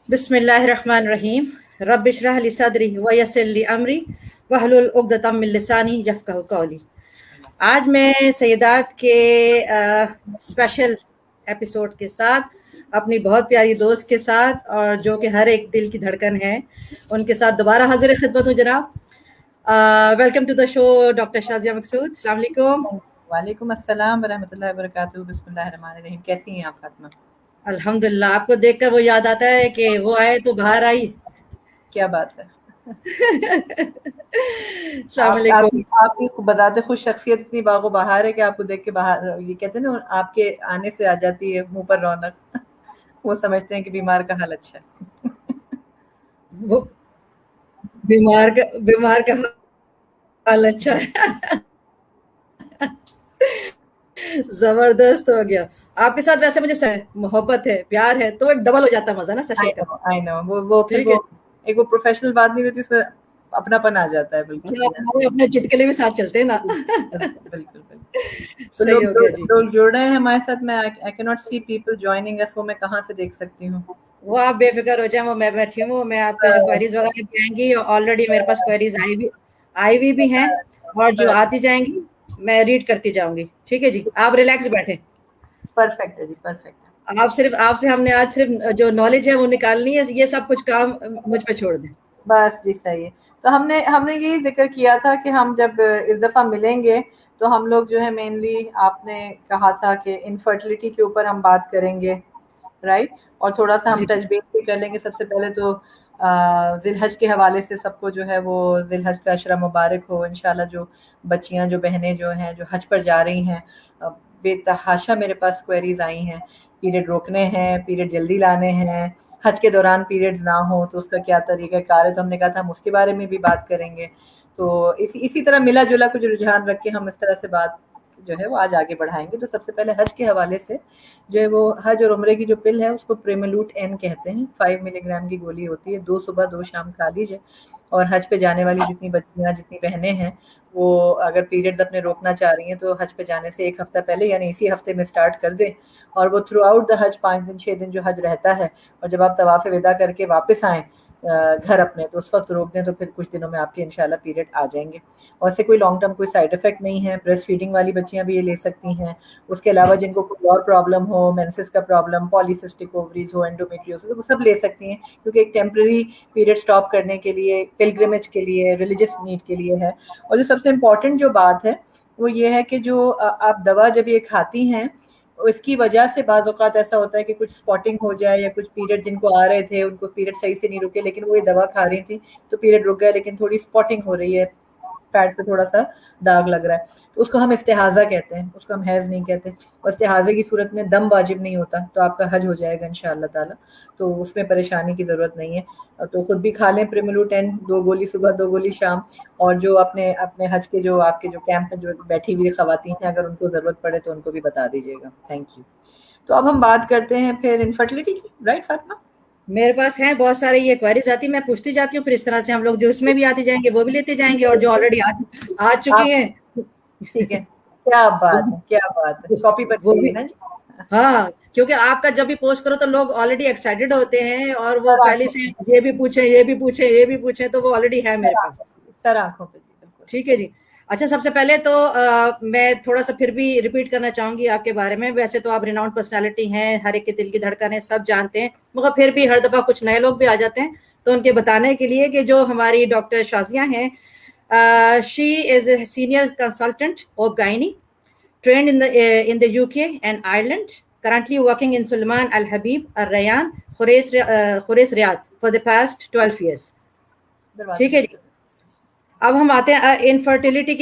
बिस्मिल्लाहिर्रहमानिर्रहीम रब्बि इश्रह ली सदरी व यस्सिर ली अमरी वहलुल उक़दतम मिन लिसानी यफ़क़हू क़ौली। आज मैं सैयदात के स्पेशल एपिसोड के साथ अपनी बहुत प्यारी दोस्त के साथ और जो कि हर एक दिल की धड़कन है उनके साथ दोबारा हाजिर खिदमत हूँ जनाब। Welcome to the show doctor Shazia Maqsood. अस्सलाम वालेकुम। वालेकुम अस्सलाम वरहमतुल्लाहि वबरकातुहू। बिस्मिल्लाहिर्रहमानिर्रहीम। कैसी हैं आप फातिमा? अल्हम्दुलिल्लाह। आपको देखकर वो याद आता है कि वो आए तो बाहर आई। क्या बात है। अस्सलाम वालेकुम। आपकी बताते खुद शख्सियत इतनी बागो बहार है कि आपको देख के बाहर ये कहते हैं ना, आपके आने से आ जाती है मुंह पर रौनक। वो समझते हैं कि बीमार का हाल अच्छा है। वो बीमार का हाल अच्छा है। जबरदस्त हो गया आपके साथ। वैसे मुझे मोहब्बत है, प्यार है तो एक डबल हो जाता है मजा ना सेशन का। आई नो वो फिर ठीक वो है। एक वो प्रोफेशनल बात नहीं होती, उसमें अपनापन आ जाता है। बिल्कुल हमारे अपने चुटकुले भी साथ चलते हैं ना। बिल्कुल बिल्कुल। तो सही हो गया जी। लोग जुड़ रहे हैं हमारे साथ। मैं I can not see people joining us. वो मैं कहाँ से देख सकती हूँ? वो आप बेफिक्र हो जाए, वो मैं बैठी हूँ। मैं आपके जो क्वेरीज वगैरह भी आएंगी, ऑलरेडी मेरे पास क्वेरीज आई हुई भी हैं और जो आती जाएंगी मैं रीड करती जाऊंगी। ठीक है जी, आप रिलैक्स बैठे। परफेक्ट है जी, परफेक्ट है। आपसे हमने आज सिर्फ जो नॉलेज है वो निकालनी है, ये सब कुछ काम मुझ पे छोड़ दें। बस जी सही है। तो हमने यही जिक्र किया था कि हम जब इस दफ़ा मिलेंगे तो हम लोग जो है मेनली, आपने कहा था कि इनफर्टिलिटी के ऊपर हम बात करेंगे, राइट? और थोड़ा सा हम जी टच बेस भी कर लेंगे। सबसे पहले तो ज़िलहज के हवाले से सबको जो है वो ज़िलहज का अशरा मुबारक हो इंशाल्लाह। जो बच्चियां, जो बहनें जो हैं जो हज पर जा रही हैं, बेतहाशा मेरे पास क्वेरीज आई हैं। पीरियड रोकने हैं, पीरियड जल्दी लाने हैं, हज के दौरान पीरियड्स ना हो तो उसका क्या तरीका कार है। तो हमने कहा था हम उसके बारे में भी बात करेंगे। तो इसी तरह मिला जुला कुछ रुझान रख के हम इस तरह से बात जो है वो आज आगे बढ़ाएंगे। तो सबसे पहले हज के हवाले से जो है वो हज और उम्रे की जो पिल है उसको प्रेमलूट एन कहते हैं। 5 मिलीग्राम की गोली होती है, 2 सुबह 2 शाम खा लीजिए। और हज पे जाने वाली जितनी बच्चियां, जितनी बहनें हैं, वो अगर पीरियड्स अपने रोकना चाह रही हैं तो हज पे जाने से 1 हफ्ता पहले यानी इसी हफ्ते में स्टार्ट कर दें। और वो थ्रू आउट द हज 5 दिन 6 दिन जो हज रहता है, और जब आप तवाफ़ विदा करके वापस आएँ घर अपने, तो उस वक्त रोक दें तो फिर कुछ दिनों में आपके इंशाल्लाह पीरियड आ जाएंगे। और इससे कोई लॉन्ग टर्म कोई साइड इफेक्ट नहीं है। ब्रेस्ट फीडिंग वाली बच्चियां भी ये ले सकती हैं। उसके अलावा जिनको कोई और प्रॉब्लम हो, मेंसेस का प्रॉब्लम, पॉलीसिस्टिक ओवरीज हो, एंडोमेट्रियोसिस, वो सब ले सकती हैं, क्योंकि एक टेम्पररी पीरियड स्टॉप करने के लिए, पिलग्रिमेज के लिए, रिलीजियस नीड के लिए है। और जो सबसे इम्पॉर्टेंट जो बात है वो ये है कि जो आप दवा जब ये खाती हैं, इसकी वजह से बाज़ औक़ात ऐसा होता है कि कुछ स्पॉटिंग हो जाए, या कुछ पीरियड जिनको आ रहे थे उनको पीरियड सही से नहीं रुके, लेकिन वो ये दवा खा रही थी तो पीरियड रुक गया, लेकिन थोड़ी स्पॉटिंग हो रही है, पैड पे थोड़ा सा दाग लग रहा है, तो उसको हम इस्तिहाज़ा कहते हैं, उसको हम हैज़ नहीं कहते। और इस्तिहाज़े की सूरत में दम वाजिब नहीं होता, तो आपका हज हो जाएगा इंशाअल्लाह ताला। तो उसमें परेशानी की ज़रूरत नहीं है। तो खुद भी खा लें प्रिमलू 10, 2 गोली सुबह 2 गोली शाम। और जो अपने अपने हज के जो आपके जो कैंप में जो बैठी हुई ख़वातीन हैं, अगर उनको ज़रूरत पड़े तो उनको भी बता दीजिएगा। Thank you. तो अब हम बात करते हैं फिर इनफर्टिलिटी की, राइट फातिमा? मेरे पास हैं बहुत सारे ये क्वेरीज आती, मैं पूछती जाती हूँ, फिर इस तरह से हम लोग जो इसमें भी आती जाएंगे वो भी लेते जाएंगे, और जो ऑलरेडी आ चुकी आप हैं ठीक है, क्या वो बात है, क्या बात है। कॉपी बन वो गई भी। है ना जी? हाँ, क्योंकि आपका जब भी पोस्ट करो तो लोग ऑलरेडी एक्साइटेड होते हैं और वो सर पहले आँखों से पे, ये भी पूछे, ये भी पूछे, ये भी पूछे, तो वो ऑलरेडी है मेरे सर पास। आँखों पे, सर आँखों पे जी, बिल्कुल। ठीक है जी। अच्छा, सबसे पहले तो मैं थोड़ा सा फिर भी रिपीट करना चाहूंगी आपके बारे में। वैसे तो आप रिनाउंड पर्सनालिटी हैं, हर एक के दिल की धड़कन है, सब जानते हैं, मगर फिर भी हर दफा कुछ नए लोग भी आ जाते हैं, तो उनके बताने के लिए कि जो हमारी डॉक्टर शाजिया हैं, she is a senior consultant of gynae, trained in the UK and Ireland, currently working in Sulaiman Al Habib Al Rayyan, Khurais Riyadh for the past 12 years. दरवाज़ा ठीक है बंद जी। कर। अब हम आते हैं इनफर्टिलिटी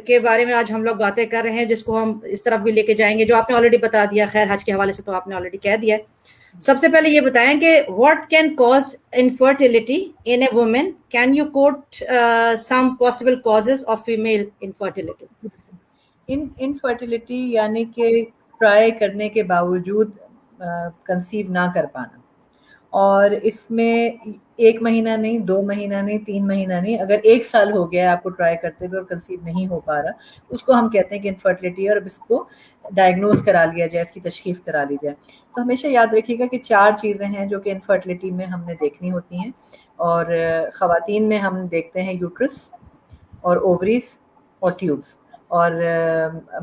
के बारे में। आज हम लोग बातें कर रहे हैं, जिसको हम इस तरफ भी लेके जाएंगे, जो आपने ऑलरेडी बता दिया। खैर, हज के हवाले से तो आपने ऑलरेडी कह दिया है। सबसे पहले ये बताएं कि what can cause infertility in a woman. Can you quote some possible causes of female infertility? Infertility यानी कि ट्राई करने के बावजूद कंसीव ना कर पाना। और इसमें 1 مہینہ نہیں, 2 مہینہ نہیں, 3 مہینہ نہیں, اگر 1 سال ہو گیا ہے آپ کو ٹرائی کرتے ہوئے اور کنسیو نہیں ہو پا رہا, اس کو ہم کہتے ہیں کہ انفرٹیلٹی ہے, اور اب اس کو ڈائگنوز کرا لیا جائے, اس کی تشخیص کرا لی جائے. تو ہمیشہ یاد رکھیے گا کہ 4 چیزیں ہیں جو کہ انفرٹیلٹی میں ہم نے دیکھنی ہوتی ہیں, اور خواتین میں ہم دیکھتے ہیں یوٹرس اور اووریز اور ٹیوبس, اور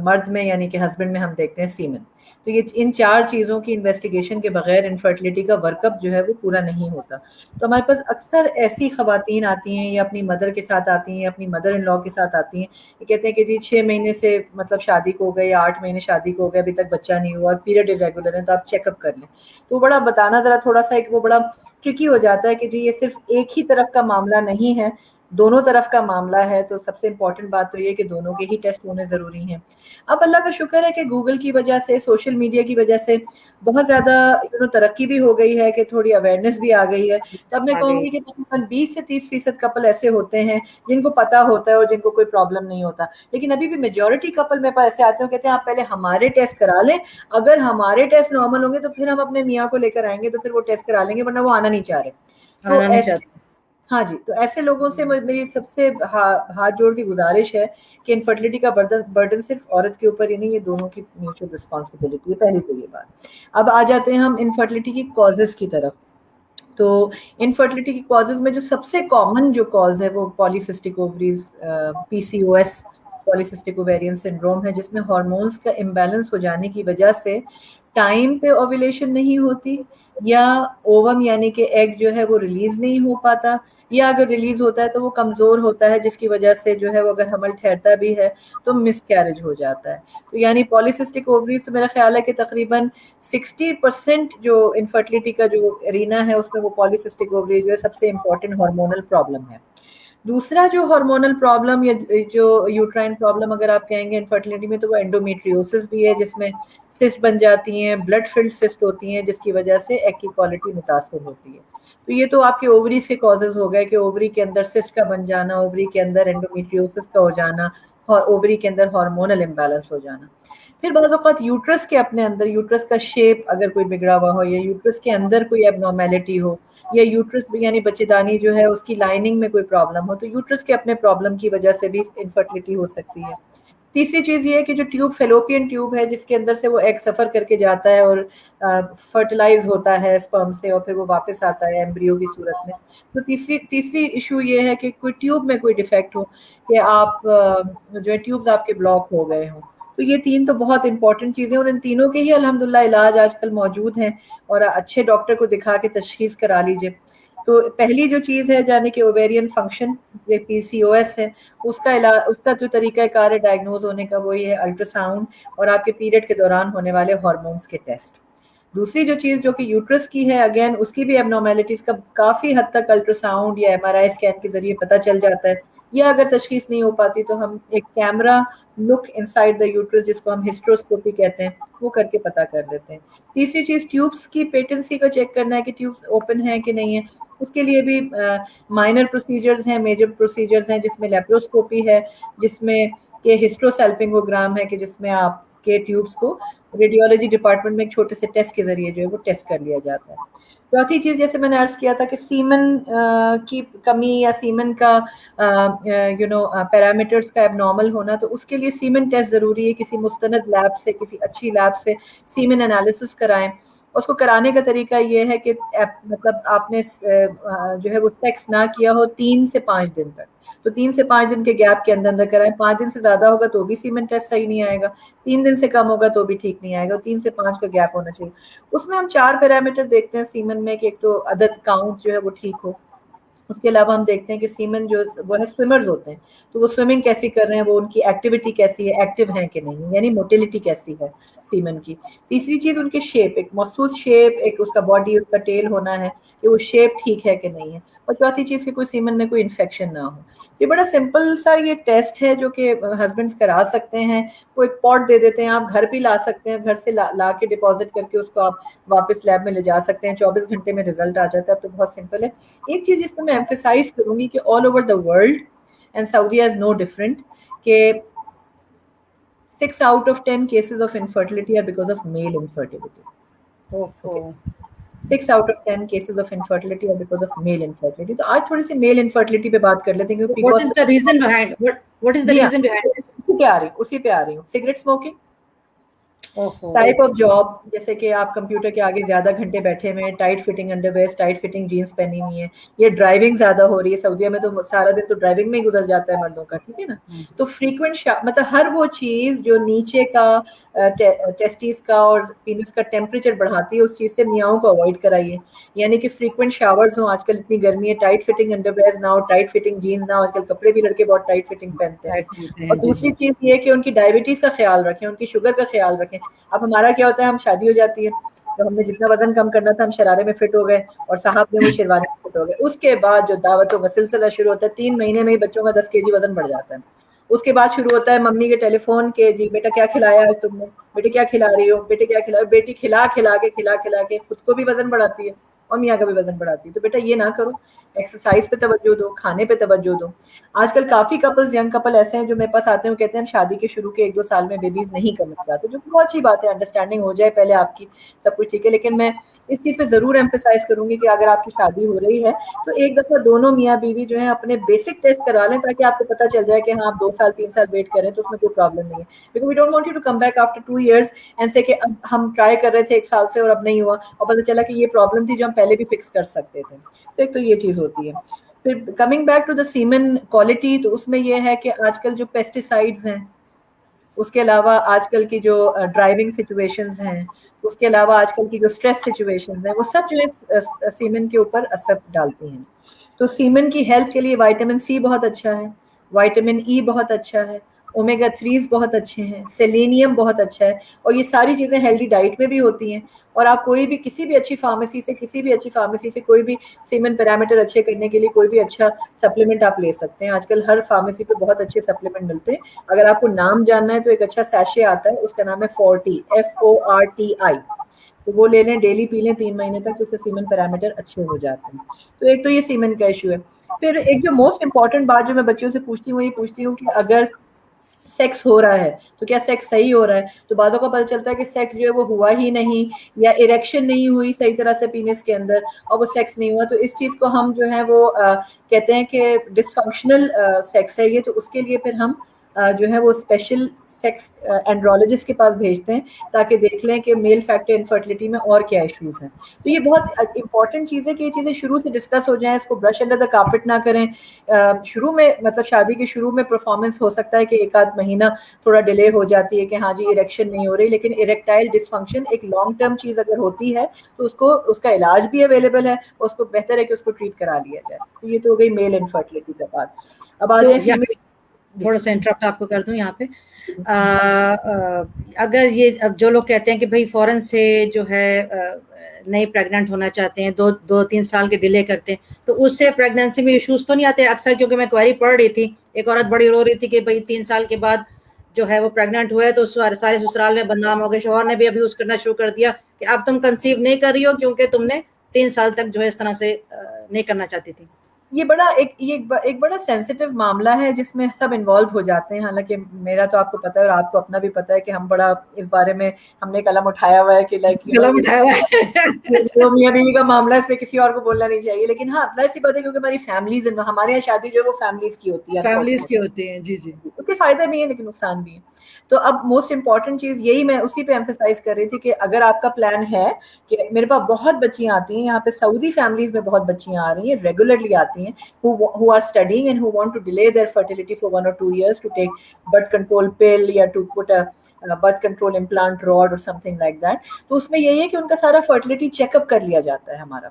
مرد میں یعنی کہ ہسبینڈ میں ہم دیکھتے ہیں سیمن. تو یہ ان 4 چیزوں کی انویسٹیگیشن کے بغیر انفرٹیلٹی کا ورک اپ جو ہے وہ پورا نہیں ہوتا. تو ہمارے پاس اکثر ایسی خواتین آتی ہیں یا اپنی مدر کے ساتھ آتی ہیں, اپنی مدر ان لا کے ساتھ آتی ہیں, یہ کہتے ہیں کہ جی 6 مہینے سے مطلب شادی کو ہو گئے یا 8 مہینے شادی کو ہو گئے, ابھی تک بچہ نہیں ہوا اور پیریڈ ارریگولر ہے, تو آپ چیک اپ کر لیں. تو بڑا بتانا ذرا تھوڑا سا ایک وہ بڑا ٹرکی ہو جاتا ہے کہ جی یہ صرف ایک ہی طرف کا معاملہ نہیں ہے, دونوں طرف کا معاملہ ہے. تو سب سے امپورٹنٹ بات تو یہ کہ دونوں کے ہی ٹیسٹ ہونے ضروری ہیں. اب اللہ کا شکر ہے کہ گوگل کی وجہ سے, سوشل میڈیا کی وجہ سے بہت زیادہ ترقی بھی ہو گئی ہے, کہ تھوڑی اویئرنیس بھی آ گئی ہے. تو اب میں کہوں گی کہ تقریباً 20 سے 30% کپل ایسے ہوتے ہیں جن کو پتا ہوتا ہے اور جن کو کوئی پرابلم نہیں ہوتا. لیکن ابھی بھی میجورٹی کپل میرے پاس ایسے آتے ہیں, کہتے ہیں آپ پہلے ہمارے ٹیسٹ کرا لیں, اگر ہمارے ٹیسٹ نارمل ہوں گے تو پھر ہم اپنے میاں کو لے کر آئیں گے, تو پھر وہ ٹیسٹ کرا لیں گے, ورنہ وہ آنا نہیں چاہ رہے. تو آنا نہیں ایسے, چاہتے. ہاں جی, تو ایسے لوگوں سے میری سب سے ہاتھ جوڑ کی گزارش ہے کہ انفرٹیلٹی کا برڈن صرف عورت کے اوپر ہی نہیں, یہ دونوں کی میوچل رسپانسبلٹی ہے. پہلی تو یہ بات. اب آ جاتے ہیں ہم انفرٹیلٹی کی کازز کی طرف. تو انفرٹیلٹی کی کازز میں جو سب سے کامن جو کاز ہے وہ پالیسسٹک اووریز, پی C O S, پالیسسٹک ovarian syndrome ہے, جس میں ہارمونز کا امبیلنس ہو جانے کی وجہ سے ٹائم پہ اوویلیشن نہیں ہوتی, یا اووم یعنی کہ ایگ جو ہے وہ ریلیز نہیں ہو پاتا, یا اگر ریلیز ہوتا ہے تو وہ کمزور ہوتا ہے, جس کی وجہ سے جو ہے وہ اگر حمل ٹھہرتا بھی ہے تو مس کیریج ہو جاتا ہے. تو یعنی پالیسسٹک اووریز تو میرا خیال ہے کہ تقریباً 60% جو انفرٹیلٹی کا جو ارینا ہے اس میں وہ پالیسسٹک اووری جو ہے سب سے امپورٹنٹ ہارمونل پرابلم ہے. دوسرا جو ہارمونل پرابلم یا جو یوٹرائن پرابلم اگر آپ کہیں گے انفرٹیلٹی میں, تو وہ انڈومیٹریوسس بھی ہے, جس میں سسٹ بن جاتی ہیں, بلڈ فلڈ سسٹ ہوتی ہیں, جس کی وجہ سے ایگ کی کوالٹی متاثر ہوتی ہے. تو یہ تو آپ کے اووریز کے کازز ہو گئے کہ اووری کے اندر سسٹ کا بن جانا, اووری کے اندر انڈومیٹریوسس کا ہو جانا, اور اووری کے اندر ہارمونل امبیلنس ہو جانا. پھر بعض اوقات یوٹرس کے اپنے اندر, یوٹرس کا شیپ اگر کوئی بگڑا ہوا ہو, یا یوٹرس کے اندر کوئی اب نارمیلٹی ہو, یا یوٹرس یعنی بچے دانی جو ہے اس کی لائننگ میں کوئی پرابلم ہو, تو یوٹرس کے اپنے پرابلم کی وجہ سے بھی انفرٹیلٹی ہو سکتی ہے. تیسری چیز یہ ہے کہ جو ٹیوب فیلوپین ٹیوب ہے, جس کے اندر سے وہ ایگ سفر کر کے جاتا ہے اور فرٹیلائز ہوتا ہے اسپرم سے, اور پھر وہ واپس آتا ہے ایمبریو کی صورت میں. تو تیسری ایشو یہ ہے کہ کوئی ٹیوب میں کوئی ڈیفیکٹ ہو, کہ آپ جو ہے ٹیوبز آپ کے بلاک ہو گئے ہوں. تو یہ 3 تو بہت امپورٹنٹ چیزیں, اور ان تینوں کے ہی الحمدللہ علاج آج کل موجود ہیں, اور اچھے ڈاکٹر کو دکھا کے تشخیص کرا لیجیے. تو پہلی جو چیز ہے یعنی کہ اوویرین فنکشن, یہ پی سی او ایس ہے, اس کا جو طریقہ کار ہے ڈائگنوز ہونے کا وہ یہ ہے الٹرا ساؤنڈ, اور آپ کے پیریڈ کے دوران ہونے والے ہارمونس کے ٹیسٹ. دوسری جو چیز جو کہ یوٹرس کی ہے, اگین اس کی بھی اب نارمیلٹیز کا کافی حد تک الٹرا ساؤنڈ یا ایم آر آئی اسکین کے ذریعے پتہ چل جاتا ہے, یا اگر تشخیص نہیں ہو پاتی تو ہم ایک کیمرہ لک انسائڈ دا یوٹرس, جس کو ہم ہسٹروسکوپی کہتے ہیں, وہ کر کے پتہ کر لیتے ہیں. تیسری چیز ٹیوبس کی پیٹنسی کو چیک کرنا ہے کہ ٹیوبس اوپن ہیں کہ نہیں ہے. اس کے لیے بھی مائنر پروسیجرز ہیں, میجر پروسیجرز ہیں, جس میں لیپروسکوپی ہے, جس میں کہ ہسٹروسیلپنگوگرام ہے, کہ جس میں آپ کے ٹیوبس کو ریڈیولوجی ڈپارٹمنٹ میں ایک چھوٹے سے ٹیسٹ کے ذریعے جو ہے وہ ٹیسٹ کر لیا جاتا ہے. چوتھی چیز جیسے میں نے عرض کیا تھا کہ سیمن کی کمی یا سیمن کا پیرامیٹرز کا اب نارمل ہونا, تو اس کے لیے سیمن ٹیسٹ ضروری ہے. کسی مستند لیب سے, کسی اچھی لیب سے سیمن انالیسس کرائیں. اس کو کرانے کا طریقہ یہ ہے کہ مطلب آپ نے جو ہے وہ سیکس نہ کیا ہو 3 سے 5 دن تک, تو 3 سے 5 دن کے گیپ کے اندر کرائیں. 5 دن سے زیادہ ہوگا تو بھی سیمن ٹیسٹ صحیح نہیں آئے گا, 3 دن سے کم ہوگا تو بھی ٹھیک نہیں آئے گا, 3 سے 5 کا گیپ ہونا چاہیے. اس میں ہم 4 پیرامیٹر دیکھتے ہیں سیمن میں, کہ ایک تو عدد کاؤنٹ جو ہے وہ ٹھیک ہو. اس کے علاوہ ہم دیکھتے ہیں کہ سیمن جو وہ ہے سوئمرز ہوتے ہیں, تو وہ سوئمنگ کیسی کر رہے ہیں, وہ ان کی ایکٹیویٹی کیسی ہے, ایکٹیو ہیں کہ نہیں, یعنی موٹیلٹی کیسی ہے سیمن کی. تیسری چیز ان کے شیپ, ایک مخصوص شیپ, ایک اس کا باڈی, اس کا ٹیل ہونا ہے کہ وہ شیپ ٹھیک ہے کہ نہیں ہے. اور چوتھی چیز کہ کوئی سیمن میں کوئی انفیکشن نہ ہو. یہ بڑا سمپل سا یہ ٹیسٹ ہے جو کہ ہسبینڈس کرا سکتے ہیں. وہ ایک پاٹ دے دیتے ہیں, آپ گھر بھی لا سکتے ہیں, گھر سے لا کے ڈپازٹ کر کے اس کو آپ واپس لیب میں لے جا سکتے ہیں, 24 گھنٹے میں رزلٹ آ جاتا ہے. تو بہت سمپل ہے. ایک چیز اس میں ایمفیسائز کروں گی کہ all over the world and Saudia is no different, کہ 6 out of 10 cases of infertility are because of male infertility. Okay. 6 out of 10 cases of infertility are because of male infertility. तो आज थोड़ी सी मेल इनफर्टिलिटी पे बात कर लेते हैं क्योंकि What is the reason behind what is the जी हाँ, reason behind this? उसी पे आ रही हूँ. सिगरेट स्मोकिंग, ओहो, टाइप ऑफ जॉब, जैसे कि आप कंप्यूटर के आगे ज्यादा घंटे बैठे हुए हैं, tight fitting underwear, tight fitting jeans पहनी हुई है, ये ड्राइविंग ज्यादा हो रही है. सऊदीया में तो सारा दिन तो ड्राइविंग में ही गुजर जाता है मर्दों का, ठीक है ना. तो फ्रीक्वेंट मतलब हर वो चीज जो नीचे का टेस्टिस का और पीनस का टेम्परेचर बढ़ाती है, उस चीज से मियाओं को अवॉइड कराइए. यानी कि फ्रीक्वेंट शावर्स हो, आजकल इतनी गर्मी है, टाइट फिटिंग अंडरवेयर ना हो, टाइट फिटिंग जीन्स ना हो. आजकल कपड़े भी लड़के बहुत टाइट फिटिंग पहनते हैं. और दूसरी चीज ये कि उनकी डायबिटीज का ख्याल रखें, उनकी शुगर का ख्याल रखें. अब हमारा क्या होता है, हम शादी हो जाती है तो हमने जितना वजन कम करना था हम शरारे में फिट हो गए और साहब ने वो शेरवानी में फिट हो गए. उसके बाद जो दावतों का सिलसिला शुरू होता है, 3 महीने में ही बच्चों का 10 kg वजन बढ़ जाता है. उसके बाद शुरू होता है मम्मी के टेलीफोन के, जी बेटा क्या खिलाया आज तुमने, बेटे क्या खिला रही हो, बेटे क्या खिला, बेटी खिला खिला के खुद को भी वजन बढ़ाती है और मियाँ का भी वजन बढ़ाती है. तो बेटा ये ना करो, एक्सरसाइज पे तवज्जो दो, खाने पे तवज्जो दो. आजकल काफी कपल्स, यंग कपल ऐसे हैं जो मेरे पास आते हैं, कहते हैं हम शादी के शुरू के 1-2 साल में बेबीज नहीं करना चाहते, जो बहुत अच्छी बात है. अंडरस्टैंडिंग हो जाए पहले आपकी, सब कुछ ठीक है. लेकिन मैं इस चीज पे जरूर एम्फेसाइज करूंगी कि अगर आपकी शादी हो रही है तो एक दफा दोनों मियाँ बीवी जो है अपने बेसिक टेस्ट करवा लें, ताकि आपको पता चल जाए कि हाँ आप 2 साल 3 साल वेट करें तो उसमें कोई प्रॉब्लम नहीं है. Because we don't want you to come back after 2 years and से कि अब हम ट्राई कर रहे थे 1 साल से और अब नहीं हुआ और पता चला कि ये प्रॉब्लम थी जो हम पहले भी फिक्स कर सकते थे. तो एक तो ये चीज होती है. फिर coming back to the semen quality, तो उसमें ये है कि आजकल जो पेस्टिसाइड्स हैं, उसके अलावा आजकल की जो ड्राइविंग सिचुएशंस हैं, उसके अलावा आजकल की जो स्ट्रेस सिचुएशंस हैं, वो सब जो है सीमेन के ऊपर असर डालती हैं. तो सीमेन की हेल्थ के लिए विटामिन सी बहुत अच्छा है, विटामिन ई बहुत अच्छा है, ओमेगा 3 बहुत अच्छे हैं, सेलेनियम बहुत अच्छा है. और ये सारी चीज़ें हेल्दी डाइट में भी होती हैं. और आप कोई भी किसी भी अच्छी फार्मेसी से कोई भी सीमेन पैरामीटर अच्छे करने के लिए कोई भी अच्छा सप्लीमेंट आप ले सकते हैं. आजकल हर फार्मेसी पे बहुत अच्छे सप्लीमेंट मिलते हैं. अगर आपको नाम जानना है तो एक अच्छा सैशे आता है, उसका नाम है फोर्टी, FORTI. तो वो ले लें, डेली पी लें 3 महीने तक, तो उससे सीमेन पैरामीटर अच्छे हो जाते हैं. तो एक तो ये सीमेन का इशू है. फिर एक जो मोस्ट इंपॉर्टेंट बात जो मैं बच्चों से पूछती हूँ, ये पूछती हूँ कि अगर सेक्स हो रहा है तो क्या सेक्स सही हो रहा है. तो बातों का पता चलता है कि सेक्स जो है वो हुआ ही नहीं, या इरेक्शन नहीं हुई सही तरह से पीनिस के अंदर और वो सेक्स नहीं हुआ. तो इस चीज को हम जो है वो कहते हैं कि डिसफंक्शनल सेक्स है ये. तो उसके लिए फिर हम जो है वो स्पेशल सेक्स एंड्रोलॉजिस्ट के पास भेजते हैं, ताकि देख लें कि मेल फैक्टर इनफर्टिलिटी में और क्या इश्यूज हैं. तो ये बहुत इंपॉर्टेंट चीज़ है कि ये चीज़ें शुरू से डिस्कस हो जाएं, इसको ब्रश अंडर द कार्पेट ना करें. शुरू में, मतलब शादी के शुरू में परफॉर्मेंस हो सकता है कि 1-आध महीना थोड़ा डिले हो जाती है कि हाँ जी इरेक्शन नहीं हो रही, लेकिन इरेक्टाइल डिसफंक्शन एक लॉन्ग टर्म चीज़ अगर होती है तो उसको, उसका इलाज भी अवेलेबल है, उसको बेहतर है कि उसको ट्रीट करा लिया जाए. तो ये तो हो गई मेल इनफर्टिलिटी का बात. अब आ जाए फीमेल. थोड़ा सा इंटरप्ट आपको कर दूं यहाँ पे. अगर ये, अब जो लोग कहते हैं कि भाई फौरन से जो है नहीं प्रेग्नेंट होना चाहते हैं, 2-3 साल के डिले करते हैं, तो उससे प्रेगनेंसी में इश्यूज तो नहीं आते अक्सर? क्योंकि मैं क्वेरी पढ़ रही थी, एक औरत बड़ी रो रही थी कि भाई 3 साल के बाद जो है वो प्रेग्नेंट हुए तो सारे ससुराल में बदनाम हो गए. शौहर ने भी अभी यूज करना शुरू कर दिया कि अब तुम कंसीव नहीं कर रही हो क्योंकि तुमने 3 साल तक जो है इस तरह से नहीं करना चाहती थी. ये एक बड़ा सेंसिटिव मामला है जिसमें सब इन्वॉल्व हो जाते हैं. हालांकि मेरा तो आपको पता है और आपको अपना भी पता है कि हम बड़ा इस बारे में, हमने कलम उठाया हुआ है कि मियां बीवी का मामला, इसमें किसी और को बोलना नहीं चाहिए. लेकिन हाँ जाहिर सी बात है क्योंकि हमारी फैमिलीज, हमारे यहाँ शादी जो है वो फैमिलीज की होती है, फैमिलीज की होती है. जी जी. उसके फायदे भी हैं लेकिन नुकसान भी है. तो अब मोस्ट इंपॉर्टेंट चीज यही मैं उसी पे एम्फेसाइज कर रही थी कि अगर आपका प्लान है कि मेरे पास बहुत बच्चियां आती हैं, यहाँ पे सऊदी फैमिलीज में बहुत बच्चियां आ रही हैं, रेगुलरली आती हैं, who are studying and who want to delay their fertility for 1 or 2 years to take birth control pill या to put a birth control implant rod or something like that. तो उसमें यही है कि उनका सारा फर्टिलिटी चेकअप कर लिया जाता है हमारा.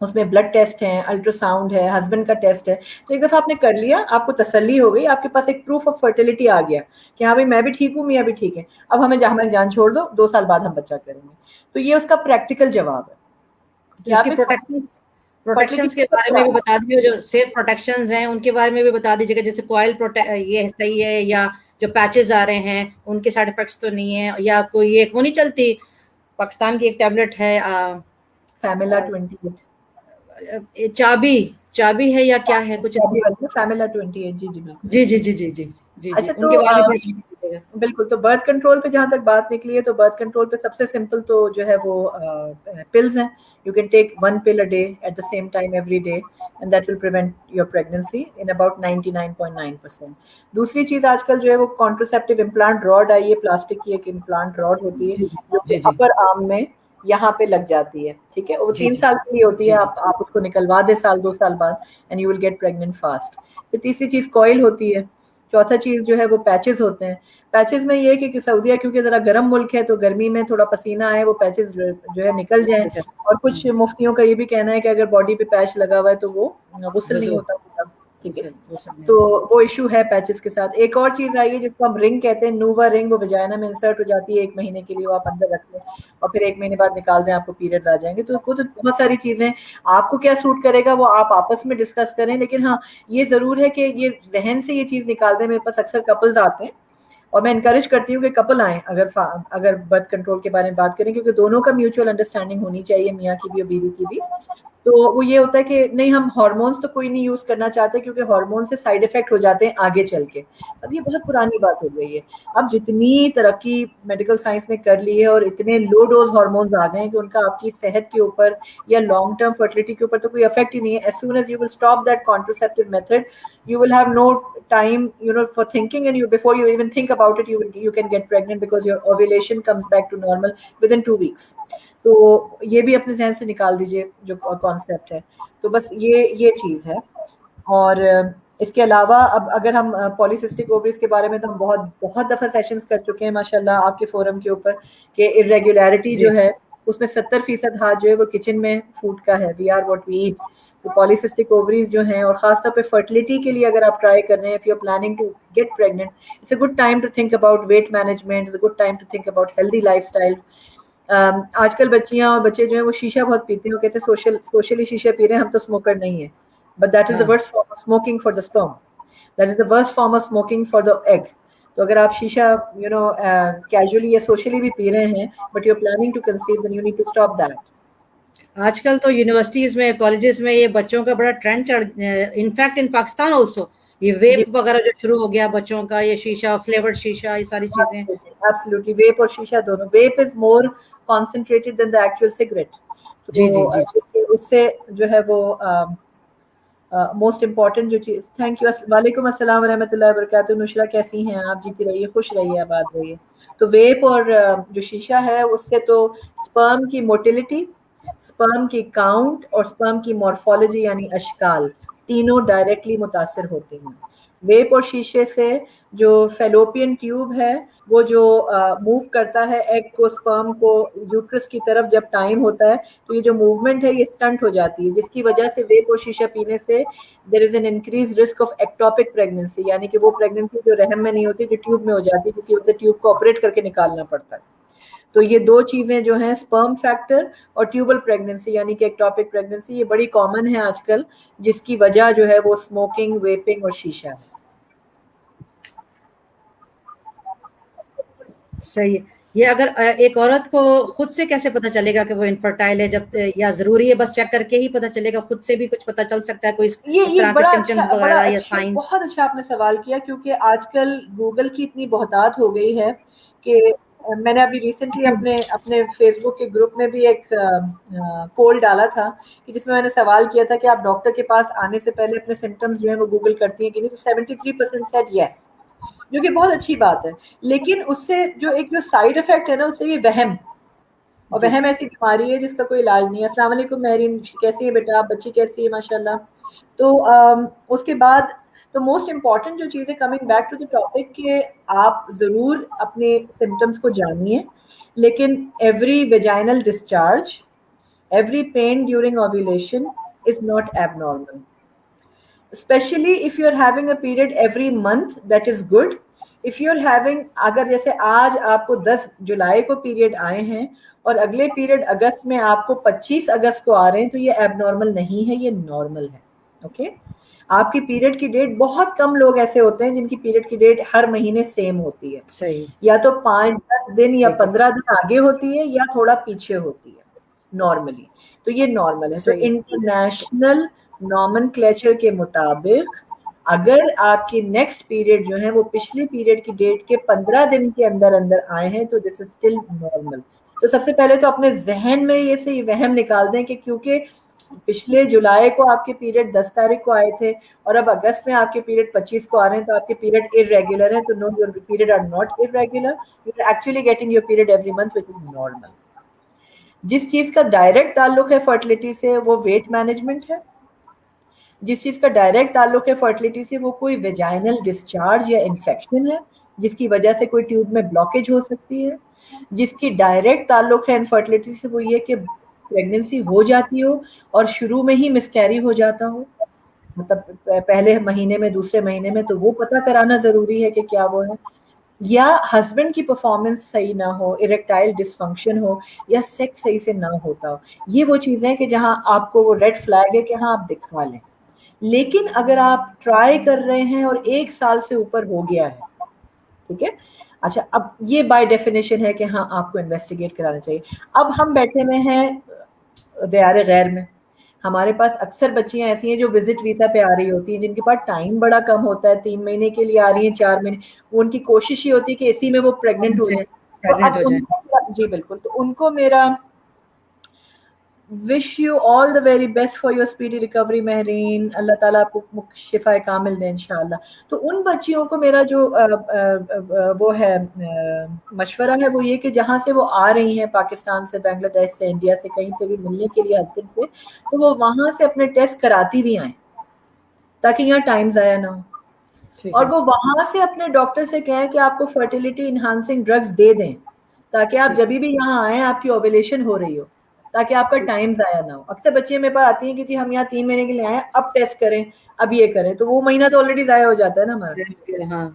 उसमें ब्लड टेस्ट है, अल्ट्रासाउंड है, हस्बैंड का टेस्ट है. तो एक दफा आपने कर लिया, आपको तसल्ली हो गई, आपके पास एक प्रूफ ऑफ फर्टिलिटी आ गया कि हाँ भाई मैं भी ठीक हूँ, मियाँ भी ठीक है, अब हमें जान छोड़ दो, 2 साल बाद हम बच्चा करेंगे. तो ये उसका प्रैक्टिकल जवाब है. प्रोटेक्शंस के बारे में भी बता दीजिए, जो सेफ प्रोटेक्शंस हैं उनके बारे में भी बता दीजिएगा. जैसे कॉइल ये सही है, या जो पैचेस आ रहे हैं उनके साइड इफेक्ट्स तो नहीं है, या कोई एक वो नहीं चलती पाकिस्तान की एक टैबलेट है फैमिला 28, चाबी है या क्या है कुछ, फैमिला 28. जी जी बिल्कुल. जी जी जी जी जी जी. अच्छा, उनके बारे में बिल्कुल। तो बर्थ कंट्रोल पे जहाँ तक बात निकली है, तो बर्थ कंट्रोल पे सबसे सिंपल तो जो है वो पिल्स हैं. You can take 1 pill a day at the same time every day and that will prevent your pregnancy in about 99.9%. दूसरी चीज़ आजकल जो है वो कॉन्ट्रासेप्टिव इम्प्लांट रॉड आई है, प्लास्टिक की एक इम्प्लांट रॉड होती है जो कि अपर आर्म में यहाँ पे लग जाती है, ठीक है. वो 3 साल के लिए होती है, आप उसको निकलवा दें साल 2 साल बाद and you will get pregnant fast. फिर तीसरी चीज़ कॉइल होती है. चौथा चीज़ जो है वो पैचेस होते हैं. पैचेस में ये है कि सऊदीया क्योंकि ज़रा गर्म मुल्क है तो गर्मी में थोड़ा पसीना आए वो पैचेस जो है निकल जाएं. और कुछ मुफ्तियों का ये भी कहना है कि अगर बॉडी पे पैच लगा हुआ है तो वो गुस्ल नहीं होता, ठीक है. तो वो इशू है पैचेस के साथ. एक और चीज़ आई है जिसको हम रिंग कहते हैं, नूवा रिंग. वो वजाइना में इंसर्ट हो जाती है 1 महीने के लिए, वो आप अंदर रख लें और फिर 1 महीने बाद निकाल दें, आपको पीरियड्स आ जाएंगे. तो वो तो बहुत सारी चीज़ें, आपको क्या सूट करेगा वो आप आपस में डिस्कस करें. लेकिन हाँ, ये ज़रूर है कि ये जहन से ये चीज़ निकाल दें. मेरे पास अक्सर कपल्स आते हैं और मैं इनकरेज करती हूँ कि कपल आएँ अगर बर्थ कंट्रोल के बारे में बात करें, क्योंकि दोनों का म्यूचुअल अंडरस्टैंडिंग होनी चाहिए, मियाँ की भी और बीवी की भी. तो वो ये होता है कि नहीं, हम हार्मोन्स तो कोई नहीं यूज़ करना चाहते क्योंकि हार्मोन से साइड इफेक्ट हो जाते हैं आगे चल के. अब ये बहुत पुरानी बात हो गई है. अब जितनी तरक्की मेडिकल साइंस ने कर ली है और इतने लो डोज हार्मोन्स आ गए हैं कि उनका आपकी सेहत के ऊपर या लॉन्ग टर्म फर्टिलिटी के ऊपर तो कोई इफेक्ट ही नहीं है. As soon as you will stop that contraceptive method, you will have no time for thinking, and before you even think about it, you can get pregnant because your ovulation comes back to normal within 2 weeks. तो ये भी अपने जहन से निकाल दीजिए जो concept है. तो बस ये चीज़ है. और इसके अलावा अब अगर हम पॉलीसिस्टिक ओवरीज के बारे में तो हम बहुत दफ़ा सेशंस कर चुके हैं माशाल्लाह आपके फोरम के ऊपर कि इरेगुलरिटी जो है उसमें 70% हाथ जो है वो किचन में फूड का है. We are what we eat. तो पॉलीसिस्टिक ओवरीज जो हैं, और खासतौर पे फर्टिलिटी के लिए अगर आप ट्राई कर रहे हैं, if you are planning to get pregnant, it's a good time to think about weight management, it's a good time to think about healthy lifestyle. आजकल बच्चियां और बच्चे जो हैं वो शीशा बहुत पीते हैं. वो कहते हैं सोशली शीशा पी रहे हैं, हम तो स्मोकर नहीं है. But that is the worst form of smoking for the sperm. That is the worst form of smoking for the egg. तो अगर आप शीशा कैजुअली या सोशली भी पी रहे हैं but you are planning to conceive, then you need to stop that. आजकल तो यूनिवर्सिटीज में, कॉलेजेस में ये बच्चों का बड़ा ट्रेंड चढ़, इनफैक्ट इन पाकिस्तान ऑल्सो ये वेप वगैरह जो शुरू हो गया बच्चों का, ये शीशा, फ्लेवर्ड शीशा, ये सारी चीजें. एब्सोल्युटली. वेप और शीशा दोनों. Vape is more concentrated than the actual cigarette. जी. उससे जो है वो मोस्ट इम्पॉर्टेंट जो चीज़. Thank you. वालेकुम अस्सलाम व रहमतुल्लाहि व बरकातुहू. नुशरा कैसी हैं आप? जीती रहिए, खुश रहिए, आबाद रहिए. तो वेप और जो शीशा है उससे तो स्पर्म की मोटिलिटी, स्पर्म की काउंट और स्पर्म की मॉर्फोलॉजी यानी अशकाल तीनों डायरेक्टली मुतासिर होते हैं. वेप और शीशे से जो फेलोपियन ट्यूब है वो जो मूव करता है एग को, स्पर्म को यूट्रस की तरफ जब टाइम होता है, तो ये जो मूवमेंट है ये स्टंट हो जाती है, जिसकी वजह से वेप और शीशा पीने से there is an increase risk of ectopic pregnancy, यानी कि वो प्रेगनेंसी जो रहम में नहीं होती, जो ट्यूब में हो जाती है, जिसकी वजह से ट्यूब को ऑपरेट करके निकालना पड़ता है. तो ये दो चीज़ें जो हैं, स्पर्म फैक्टर और ट्यूबल प्रेगनेंसी यानी कि एक्टोपिक प्रेगनेंसी, ये बड़ी कॉमन है आजकल, जिसकी वजह जो है वो स्मोकिंग, वेपिंग और शीशा है. सही है. ये अगर एक औरत को खुद से कैसे पता चलेगा कि वो इनफर्टाइल है, जब या जरूरी है बस चेक करके ही पता चलेगा? खुद से भी कुछ पता चल सकता है, कोई इस तरह के सिम्टम्स वगैरह या साइंस? बहुत अच्छा आपने सवाल किया, क्योंकि आजकल गूगल की इतनी बहुतात हो गई है कि मैंने अभी रिसेंटली अपने फेसबुक के ग्रुप में भी एक पोल डाला था कि जिसमें मैंने सवाल किया था कि आप डॉक्टर के पास आने से पहले अपने सिम्टम्स जो है वो गूगल करती हैं कि नहीं. तो 73% सेड यस, जो कि बहुत अच्छी बात है. लेकिन उससे जो साइड इफेक्ट है ना, उससे ये वहम, और वहम ऐसी बीमारी है जिसका कोई इलाज नहीं है. अस्सलाम वालेकुम महरीन, कैसी है बेटा? बच्ची कैसी है? माशाल्लाह. तो उसके बाद तो मोस्ट इम्पॉर्टेंट जो चीज़ है, coming back to the topic, कि आप ज़रूर अपने सिम्टम्स को जानिए, लेकिन every vaginal discharge, every pain during ovulation is not abnormal. Especially if you are having a period every month, that is good. If you are having, अगर जैसे आज आपको 10 जुलाई को पीरियड आए हैं और अगले पीरियड अगस्त में आपको 25 अगस्त को आ रहे हैं, तो ये एबनॉर्मल नहीं है, ये नॉर्मल है. ओके. आपकी पीरियड की डेट, बहुत कम लोग ऐसे होते हैं जिनकी पीरियड की डेट हर महीने सेम होती है. सही. या तो 5-10 दिन या 15 दिन आगे होती है या थोड़ा पीछे होती है नॉर्मली. तो ये नॉर्मल है. तो इंटरनेशनल नॉमेनक्लेचर के मुताबिक اگر آپ کی نیکسٹ پیریڈ جو ہے وہ پچھلی پیریڈ کی ڈیٹ کے 15 دن کے اندر اندر آئے ہیں تو دس از اسٹل نارمل. تو سب سے پہلے تو اپنے ذہن میں یہ سے وہم نکال دیں کہ کیونکہ پچھلے جولائی کو آپ کے پیریڈ 10 تاریخ کو آئے تھے اور اب اگست میں آپ کے پیریڈ 25 کو آ رہے ہیں تو آپ کے پیریڈ irregular ہیں. تو no, your period are not irregular. You are actually getting your period every month, which is normal. جس چیز کا ڈائریکٹ تعلق ہے فرٹیلٹی سے وہ ویٹ مینجمنٹ ہے. جس چیز کا ڈائریکٹ تعلق ہے فرٹیلٹی سے وہ کوئی ویجائنل ڈسچارج یا انفیکشن ہے جس کی وجہ سے کوئی ٹیوب میں بلاکیج ہو سکتی ہے. جس کی ڈائریکٹ تعلق ہے انفرٹیلٹی سے وہ یہ کہ پریگننسی ہو جاتی ہو اور شروع میں ہی مسکیری ہو جاتا ہو, مطلب پہلے مہینے میں دوسرے مہینے میں, تو وہ پتہ کرانا ضروری ہے کہ کیا وہ ہے. یا ہسبینڈ کی پرفارمنس صحیح نہ ہو, اریکٹائل ڈسفنکشن ہو, یا سیکس صحیح سے نہ ہوتا ہو. یہ وہ چیزیں کہ جہاں آپ کو وہ ریڈ فلیگ ہے کہ ہاں آپ دکھوا لیں. لیکن اگر آپ ٹرائی کر رہے ہیں اور 1 سال سے اوپر ہو گیا ہے, ٹھیک ہے, اچھا اب یہ بائی ڈیفینیشن ہے کہ ہاں آپ کو انویسٹیگیٹ کرانا چاہیے. اب ہم بیٹھے ہوئے ہیں دیار غیر میں, ہمارے پاس اکثر بچیاں ایسی ہیں جو وزٹ ویزا پہ آ رہی ہوتی ہیں, جن کے پاس ٹائم بڑا کم ہوتا ہے, 3 مہینے کے لیے آ رہی ہیں, 4 مہینے, وہ ان کی کوشش ہی ہوتی ہے کہ اسی میں وہ پریگننٹ ہو جائیں. تو اب ان کو, جی بالکل, تو ان کو میرا wish you all the very best for your speedy recovery Mehreen, اللہ تعالیٰ آپ کو شفا کامل دیں انشاءاللہ. تو ان بچیوں کو میرا جو وہ ہے مشورہ ہے وہ یہ کہ جہاں سے وہ آ رہی ہیں, پاکستان سے, بنگلہ دیش سے, انڈیا سے, کہیں سے بھی ملنے کے لیے ہسبینڈ سے, تو وہ وہاں سے اپنے ٹیسٹ کراتی بھی آئیں تاکہ یہاں ٹائم ضائع نہ ہو. اور وہ وہاں سے اپنے ڈاکٹر سے کہیں کہ آپ کو فرٹیلیٹی انہانسنگ ڈرگز دے دیں تاکہ آپ جبھی بھی یہاں آئیں آپ کی اوویلیشن ہو رہی ہو, تاکہ آپ کا ٹائم ضائع نہ ہو. اکثر بچے میرے پاس آتی ہیں کہ جی ہم یہاں 3 مہینے کے لیے آئے, اب ٹیسٹ کریں, اب یہ کریں, تو وہ مہینہ تو آلریڈی ضائع ہو جاتا ہے نا ہمارا.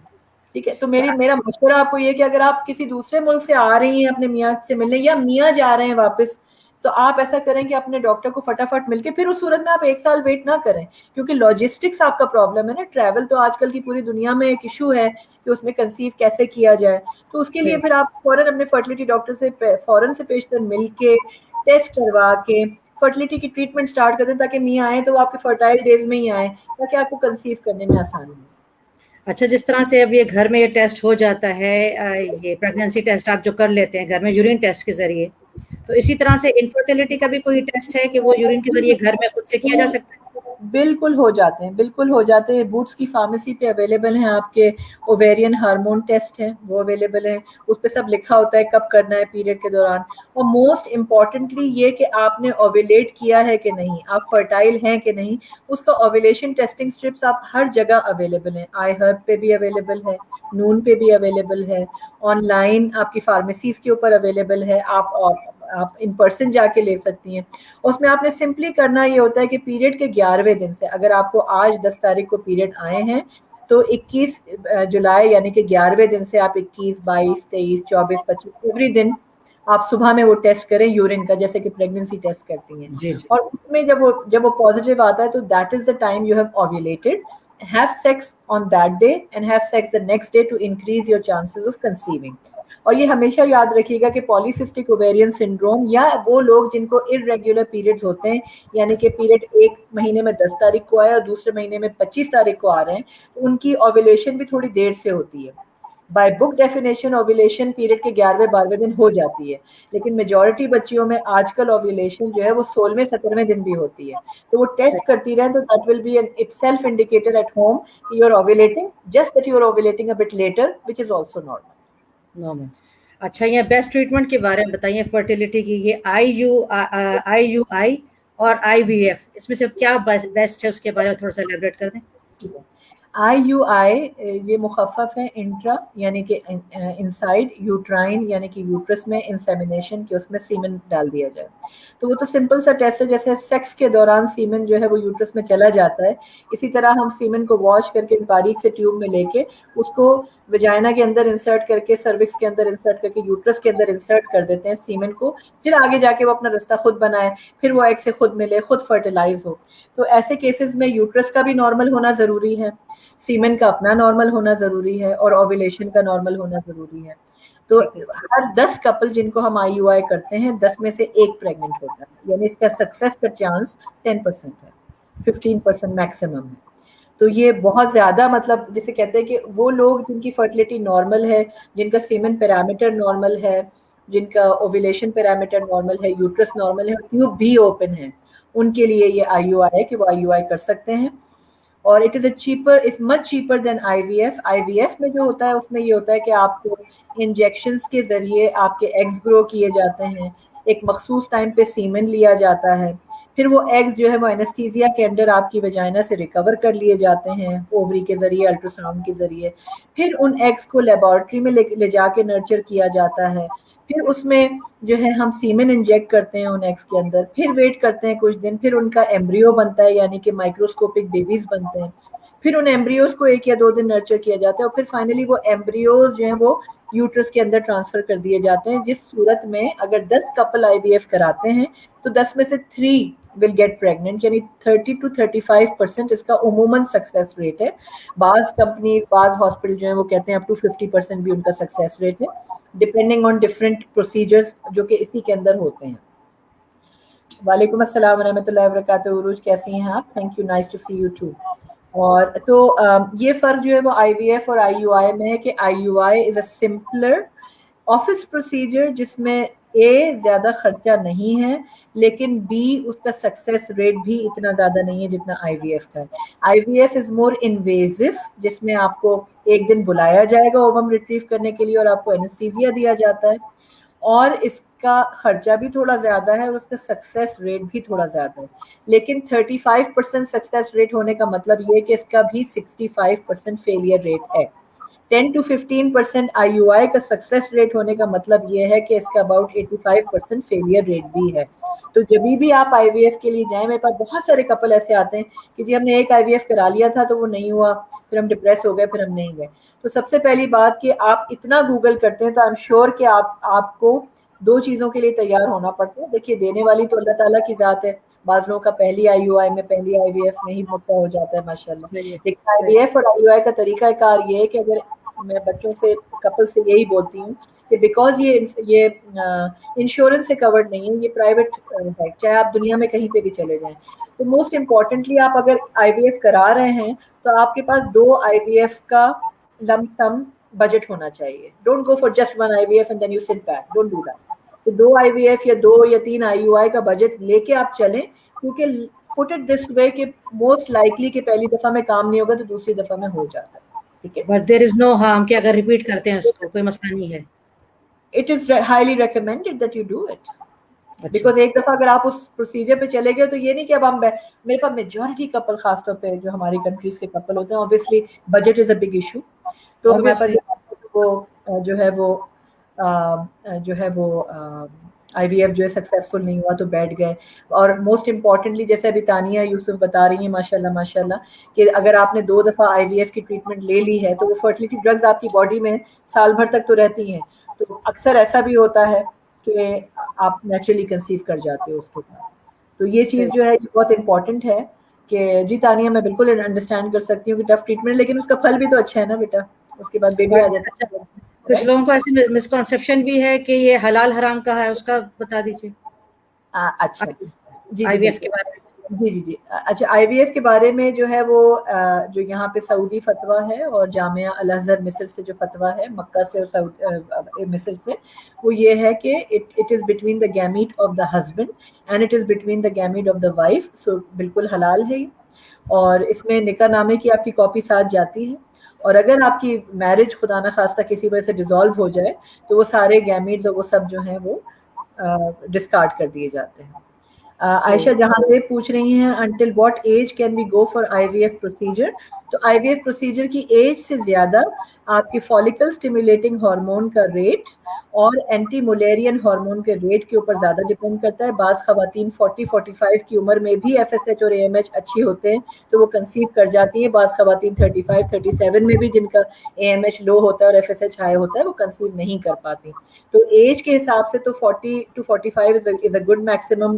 ٹھیک ہے, تو میرا مشورہ آپ کو یہ کہ اگر آپ کسی دوسرے ملک سے آ رہی ہیں اپنے میاں سے ملنے, یا میاں جا رہے ہیں واپس, تو آپ ایسا کریں کہ اپنے ڈاکٹر کو فٹافٹ مل کے, پھر اس صورت میں آپ 1 سال ویٹ نہ کریں, کیونکہ لاجسٹکس آپ کا پرابلم ہے نا. ٹریول تو آج کل کی پوری دنیا میں ایک ایشو ہے کہ اس میں کنسیو کیسے کیا جائے. تو اس کے لیے پھر آپ فوراً اپنے فرٹیلٹی ڈاکٹر سے فوراً سے پیشتر مل کے ٹیسٹ کروا کے فرٹیلٹی کی ٹریٹمنٹ اسٹارٹ کر دیں تاکہ میاں آئیں تو وہ آپ کے فرٹائل ڈیز میں ہی آئیں تاکہ آپ کو کنسیو کرنے میں آسانی ہو. اچھا, جس طرح سے اب یہ گھر میں یہ ٹیسٹ ہو جاتا ہے, یہ پریگننسی ٹیسٹ آپ جو کر لیتے ہیں گھر میں یورین ٹیسٹ کے ذریعے, تو اسی طرح سے انفرٹیلٹی کا بھی کوئی ٹیسٹ ہے کہ وہ یورین کے ذریعے گھر میں خود سے کیا جا سکتا ہے؟ بالکل ہو جاتے ہیں, بالکل ہو جاتے ہیں. بوٹس کی فارمیسی پہ اویلیبل ہیں آپ کے اوویرین ہارمون ٹیسٹ ہیں, وہ اویلیبل ہیں, اس پہ سب لکھا ہوتا ہے کب کرنا ہے پیریڈ کے دوران. اور موسٹ امپورٹنٹلی یہ کہ آپ نے اوویلیٹ کیا ہے کہ نہیں, آپ فرٹائل ہیں کہ نہیں, اس کا اوویلیشن ٹیسٹنگ اسٹرپس آپ ہر جگہ اویلیبل ہیں. آئی ہرب پہ بھی اویلیبل ہے, نون پہ بھی اویلیبل ہے, آن لائن آپ کی فارمیسیز کے اوپر اویلیبل ہے, آپ ان پرسن جا کے لے سکتی ہیں. اس میں آپ نے سمپلی کرنا یہ ہوتا ہے کہ پیریڈ کے 11ویں دن سے, اگر آپ کو آج 10 تاریخ کو پیریڈ آئے ہیں تو 21 جولائی یعنی کہ 11ویں دن سے آپ 21, 22, 23, 24, 25 ایوری دن آپ صبح میں وہ ٹیسٹ کریں یورین کا, جیسے کہ پریگننسی ٹیسٹ کرتی ہیں. اور اس میں جب وہ پازیٹیو آتا ہے تو that is the time you have ovulated. Have sex on that day and have sex the next day to increase your chances of conceiving. اور یہ ہمیشہ یاد رکھیے گا کہ پالیسسٹک اوویرین سنڈروم یا وہ لوگ جن کو irregular periods ہوتے ہیں, یعنی کہ پیریڈ 1 مہینے میں 10 تاریخ کو آئے اور دوسرے مہینے میں 25 تاریخ کو آ رہے ہیں, تو ان کی اوویلیشن بھی تھوڑی دیر سے ہوتی ہے. بائی بک ڈیفینیشن اوویلیشن پیریڈ کے 11ویں 12ویں دن ہو جاتی ہے, لیکن میجورٹی بچیوں میں آج کل اوویلیشن جو ہے وہ 16ویں 17ویں دن بھی ہوتی ہے. تو وہ ٹیسٹ کرتی رہیں تو that will be in itself indicator at home کہ you are ovulating, just that you are ovulating a bit later which is also normal. اچھا, یہ بیسٹ ٹریٹمنٹ کے بارے میں بتائیے فرٹیلٹی کی. یہ IUI اور IVF, اس میں سے کیا بیسٹ ہے, اس کے بارے میں تھوڑا سا ایلیبریٹ کر دیں. IUI یہ مخفف ہے انٹرا یعنی کہ انسائڈ یوٹرائن یعنی کہ یوٹرس میں انسیمینیشن کے, اس میں سیمن ڈال دیا جائے. تو وہ تو سمپل سا ٹیسٹ ہے, جیسے سیکس کے دوران سیمن جو ہے وہ یوٹرس میں چلا جاتا ہے, اسی طرح ہم سیمن کو واش کر کے باریک سے ٹیوب میں لے کے اس کو وجائنا کے اندر انسرٹ کر کے, سروکس کے اندر انسرٹ کر کے, یوٹرس کے اندر انسرٹ کر دیتے ہیں سیمن کو. پھر آگے جا کے وہ اپنا رستہ خود بنائے, پھر وہ ایگ سے خود ملے, خود فرٹیلائز ہو. تو ایسے کیسز میں یوٹرس کا بھی نارمل ہونا ضروری ہے, سیمن کا اپنا نارمل ہونا ضروری ہے, اور اوویلیشن کا نارمل ہونا ضروری ہے. تو ہر 10 کپل جن کو ہم IUI کرتے ہیں 10 میں سے 1 پریگننٹ ہوتا ہے, یعنی اس کا سکسیس کا چانس 10% ہے, 15% میکسیمم ہے. تو یہ بہت زیادہ مطلب جسے کہتے ہیں کہ وہ لوگ جن کی فرٹیلیٹی نارمل ہے, جن کا سیمن پیرامیٹر نارمل ہے, جن کا اوویلیشن پیرامیٹر نارمل ہے, یوٹرس نارمل ہے, ٹیوب بھی اوپن ہے, ان کے لیے یہ آئی یو آئی ہے کہ وہ آئی یو آئی کر سکتے ہیں. اور it is it's much cheaper than I V F. I V F میں جو ہوتا ہے اس میں یہ ہوتا ہے کہ آپ کو انجیکشنز کے ذریعے آپ کے ایگز گرو کیے جاتے ہیں, ایک مخصوص ٹائم پہ سیمن لیا جاتا ہے, پھر وہ ایگز جو ہے وہ اینستھیزیا کے انڈر آپ کی ویجائنا سے ریکور کر لیے جاتے ہیں اووری کے ذریعے, الٹرا ساؤنڈ کے ذریعے, پھر ان ایگز کو لیبارٹری میں لے جا کے نرچر کیا جاتا ہے, پھر اس میں جو ہے ہم سیمن انجیکٹ کرتے ہیں ان ایگز کے اندر, پھر ویٹ کرتے ہیں کچھ دن, پھر ان کا ایمبریو بنتا ہے یعنی کہ مائکروسکوپک بیبیز بنتے ہیں, پھر ان ایمبریوز کو 1 یا 2 دن نرچر کیا جاتا ہے, اور پھر فائنلی وہ ایمبریوز جو ہیں وہ یوٹرس کے اندر ٹرانسفر کر دیے جاتے ہیں, جس صورت میں اگر 10 کپل آئی وی ایف کراتے ہیں تو 10 میں سے 3 will get pregnant, یعنی 30 to 35% اس کا عموماً سکسیس ریٹ ہے. بعض کمپنی بعض ہاسپٹل جو ہیں وہ کہتے ہیں اپ ٹو 50% بھی ان کا سکسیس ریٹ ہے, ڈپینڈنگ آن ڈفرینٹ پروسیجرز جو کہ اسی کے اندر ہوتے ہیں. وعلیکم السلام ورحمۃ اللہ وبرکاتہ. عروج کیسی ہیں آپ؟ Thank you, nice to see you too. اور تو یہ فرق جو ہے وہ آئی وی ایف اور آئی یو آئی میں ہے کہ I U I is a simpler office procedure جس میں زیادہ خرچہ نہیں ہے, لیکن اس کا سکسیس ریٹ بھی اتنا زیادہ نہیں ہے جتنا آئی وی ایف کا ہے. آئی وی ایف از مور انویزو, جس میں آپ کو ایک دن بلایا جائے گا اووم ریٹریو کرنے کے لیے اور آپ کو اینستھیزیا دیا جاتا ہے, اور اس کا خرچہ بھی تھوڑا زیادہ ہے اور اس کا سکسیس ریٹ بھی تھوڑا زیادہ ہے. لیکن 35% سکسیس ریٹ ہونے کا مطلب یہ کہ اس کا بھی 65% فیلئر ریٹ ہے. 10 to 15% آئی یو آئی کا سکسیس ریٹ ہونے کا مطلب یہ ہے کہ اس کا اباؤٹ 85% فیلئر ریٹ بھی ہے. تو جبھی بھی آپ آئی وی ایف کے لیے جائیں, میرے پاس بہت سارے کپل ایسے آتے ہیں کہ جی ہم نے ایک آئی وی ایف کرا لیا تھا تو وہ نہیں ہوا, پھر ہم ڈپریس ہو گئے, پھر ہم نہیں گئے. تو سب سے پہلی بات کہ آپ اتنا گوگل کرتے ہیں تو آئی ایم شیور کہ آپ کو 2 چیزوں کے لیے تیار ہونا پڑتا ہے. دیکھیے دینے والی تو اللہ تعالیٰ کی ذات ہے, بعض لوگوں کا پہلی آئی یو آئی میں پہلی آئی وی ایف میں ہی موقع ہو جاتا ہے ماشاء اللہ. لیکن آئی وی ایف اور آئی یو آئی کا طریقہ کار یہ ہے کہ اگر میں بچوں سے کپل سے یہی بولتی ہوں کہ بیکاز یہ انشورنس سے کورڈ نہیں ہے, یہ پرائیویٹ ہے, چاہے آپ دنیا میں کہیں پہ بھی چلے جائیں, تو موسٹ امپورٹنٹلی آپ اگر آئی وی ایف کرا رہے ہیں تو آپ کے پاس 2 آئی وی ایف کا لم سم بجٹ ہونا چاہیے. Don't go for just 1 I V F and then you sit back, don't do that. تو 2 آئی وی ایف یا 2 یا 3 آئی یو آئی کا بجٹ لے کے آپ چلیں, کیونکہ پٹ اٹ دس وے کہ موسٹ لائکلی کہ پہلی دفعہ میں کام نہیں ہوگا تو دوسری دفعہ میں ہو جاتا ہے. ٹھیک ہے, but there is no harm کہ اگر ریپیٹ کرتے ہیں اس کو کوئی مسئلہ نہیں ہے. It is highly recommended that you do it, because ایک دفعہ اگر آپ اس پروسیجر پہ چلے گئے تو یہ نہیں کہ اب ہم میرے پاس میجورٹی کپل خاص طور پہ جو ہماری کنٹریز کے کپل ہوتے ہیں, obviously budget is a big issue, تو ہمارے پاس وہ جو ہے وہ آئی وی ایف جو ہے سکسیزفل نہیں ہوا تو بیٹھ گئے. اور موسٹ امپورٹنٹلی جیسے ابھی تانیہ یوسف بتا رہی ہیں ماشاء اللہ کہ اگر آپ نے 2 دفعہ آئی وی ایف کی ٹریٹمنٹ لے لی ہے تو وہ فرٹیلیٹی ڈرگز آپ کی باڈی میں سال بھر تک تو رہتی ہیں, تو اکثر ایسا بھی ہوتا ہے کہ آپ نیچرلی کنسیو کر جاتے ہو اس کے بعد. تو یہ چیز جو ہے بہت امپورٹنٹ ہے کہ جی تانیہ میں بالکل انڈرسٹینڈ کر سکتی ہوں کہ ٹف ٹریٹمنٹ, لیکن اس کا پھل بھی تو اچھا ہے نا بیٹا, اس کے بعد بیبی آ جاتا ہے. کچھ لوگوں کو ایسی مسکنسیپشن بھی ہے کہ یہ حلال حرام کا ہے, اس کا بتا دیجیے. اچھا جی آئی وی ایف کے بارے میں. جی اچھا, آئی وی ایف کے بارے میں جو ہے وہ جو یہاں پہ سعودی فتویٰ ہے اور جامعہ الازہر مصر سے جو فتویٰ ہے مکہ سے اور مصر سے, وہ یہ ہے کہ it is between the gamete of the husband and it is between the gamete of the wife, so بالکل حلال ہے. اور اس میں نکاح نامے کی آپ کی کاپی ساتھ جاتی ہے, اور اگر آپ کی میرج خدا نخواستہ کسی وجہ سے ڈیزالو ہو جائے تو وہ سارے گیمیٹس اور وہ سب جو ہیں وہ ڈسکارڈ کر دیے جاتے ہیں. عائشہ جہاں سے پوچھ رہی ہیں until what age can we go for I V F procedure, تو آئی وی ایف پروسیجر کی ایج سے زیادہ آپ کی فالکل اسٹیمولیٹنگ ہارمون کا ریٹ اور اینٹی مولیرین ہارمون کے ریٹ کے اوپر زیادہ ڈپینڈ کرتا ہے. بعض خواتین 40-45 کی عمر میں بھی ایف ایس ایچ اور اے ایم ایچ اچھی ہوتے ہیں تو وہ کنسیو کر جاتی ہیں, بعض خواتین 35-37 میں بھی جن کا اے ایم ایچ لو ہوتا ہے اور ایف ایس ایچ ہائی ہوتا ہے وہ کنسیو نہیں کر پاتی. تو ایج کے حساب سے تو 40 to 45 is a good maximum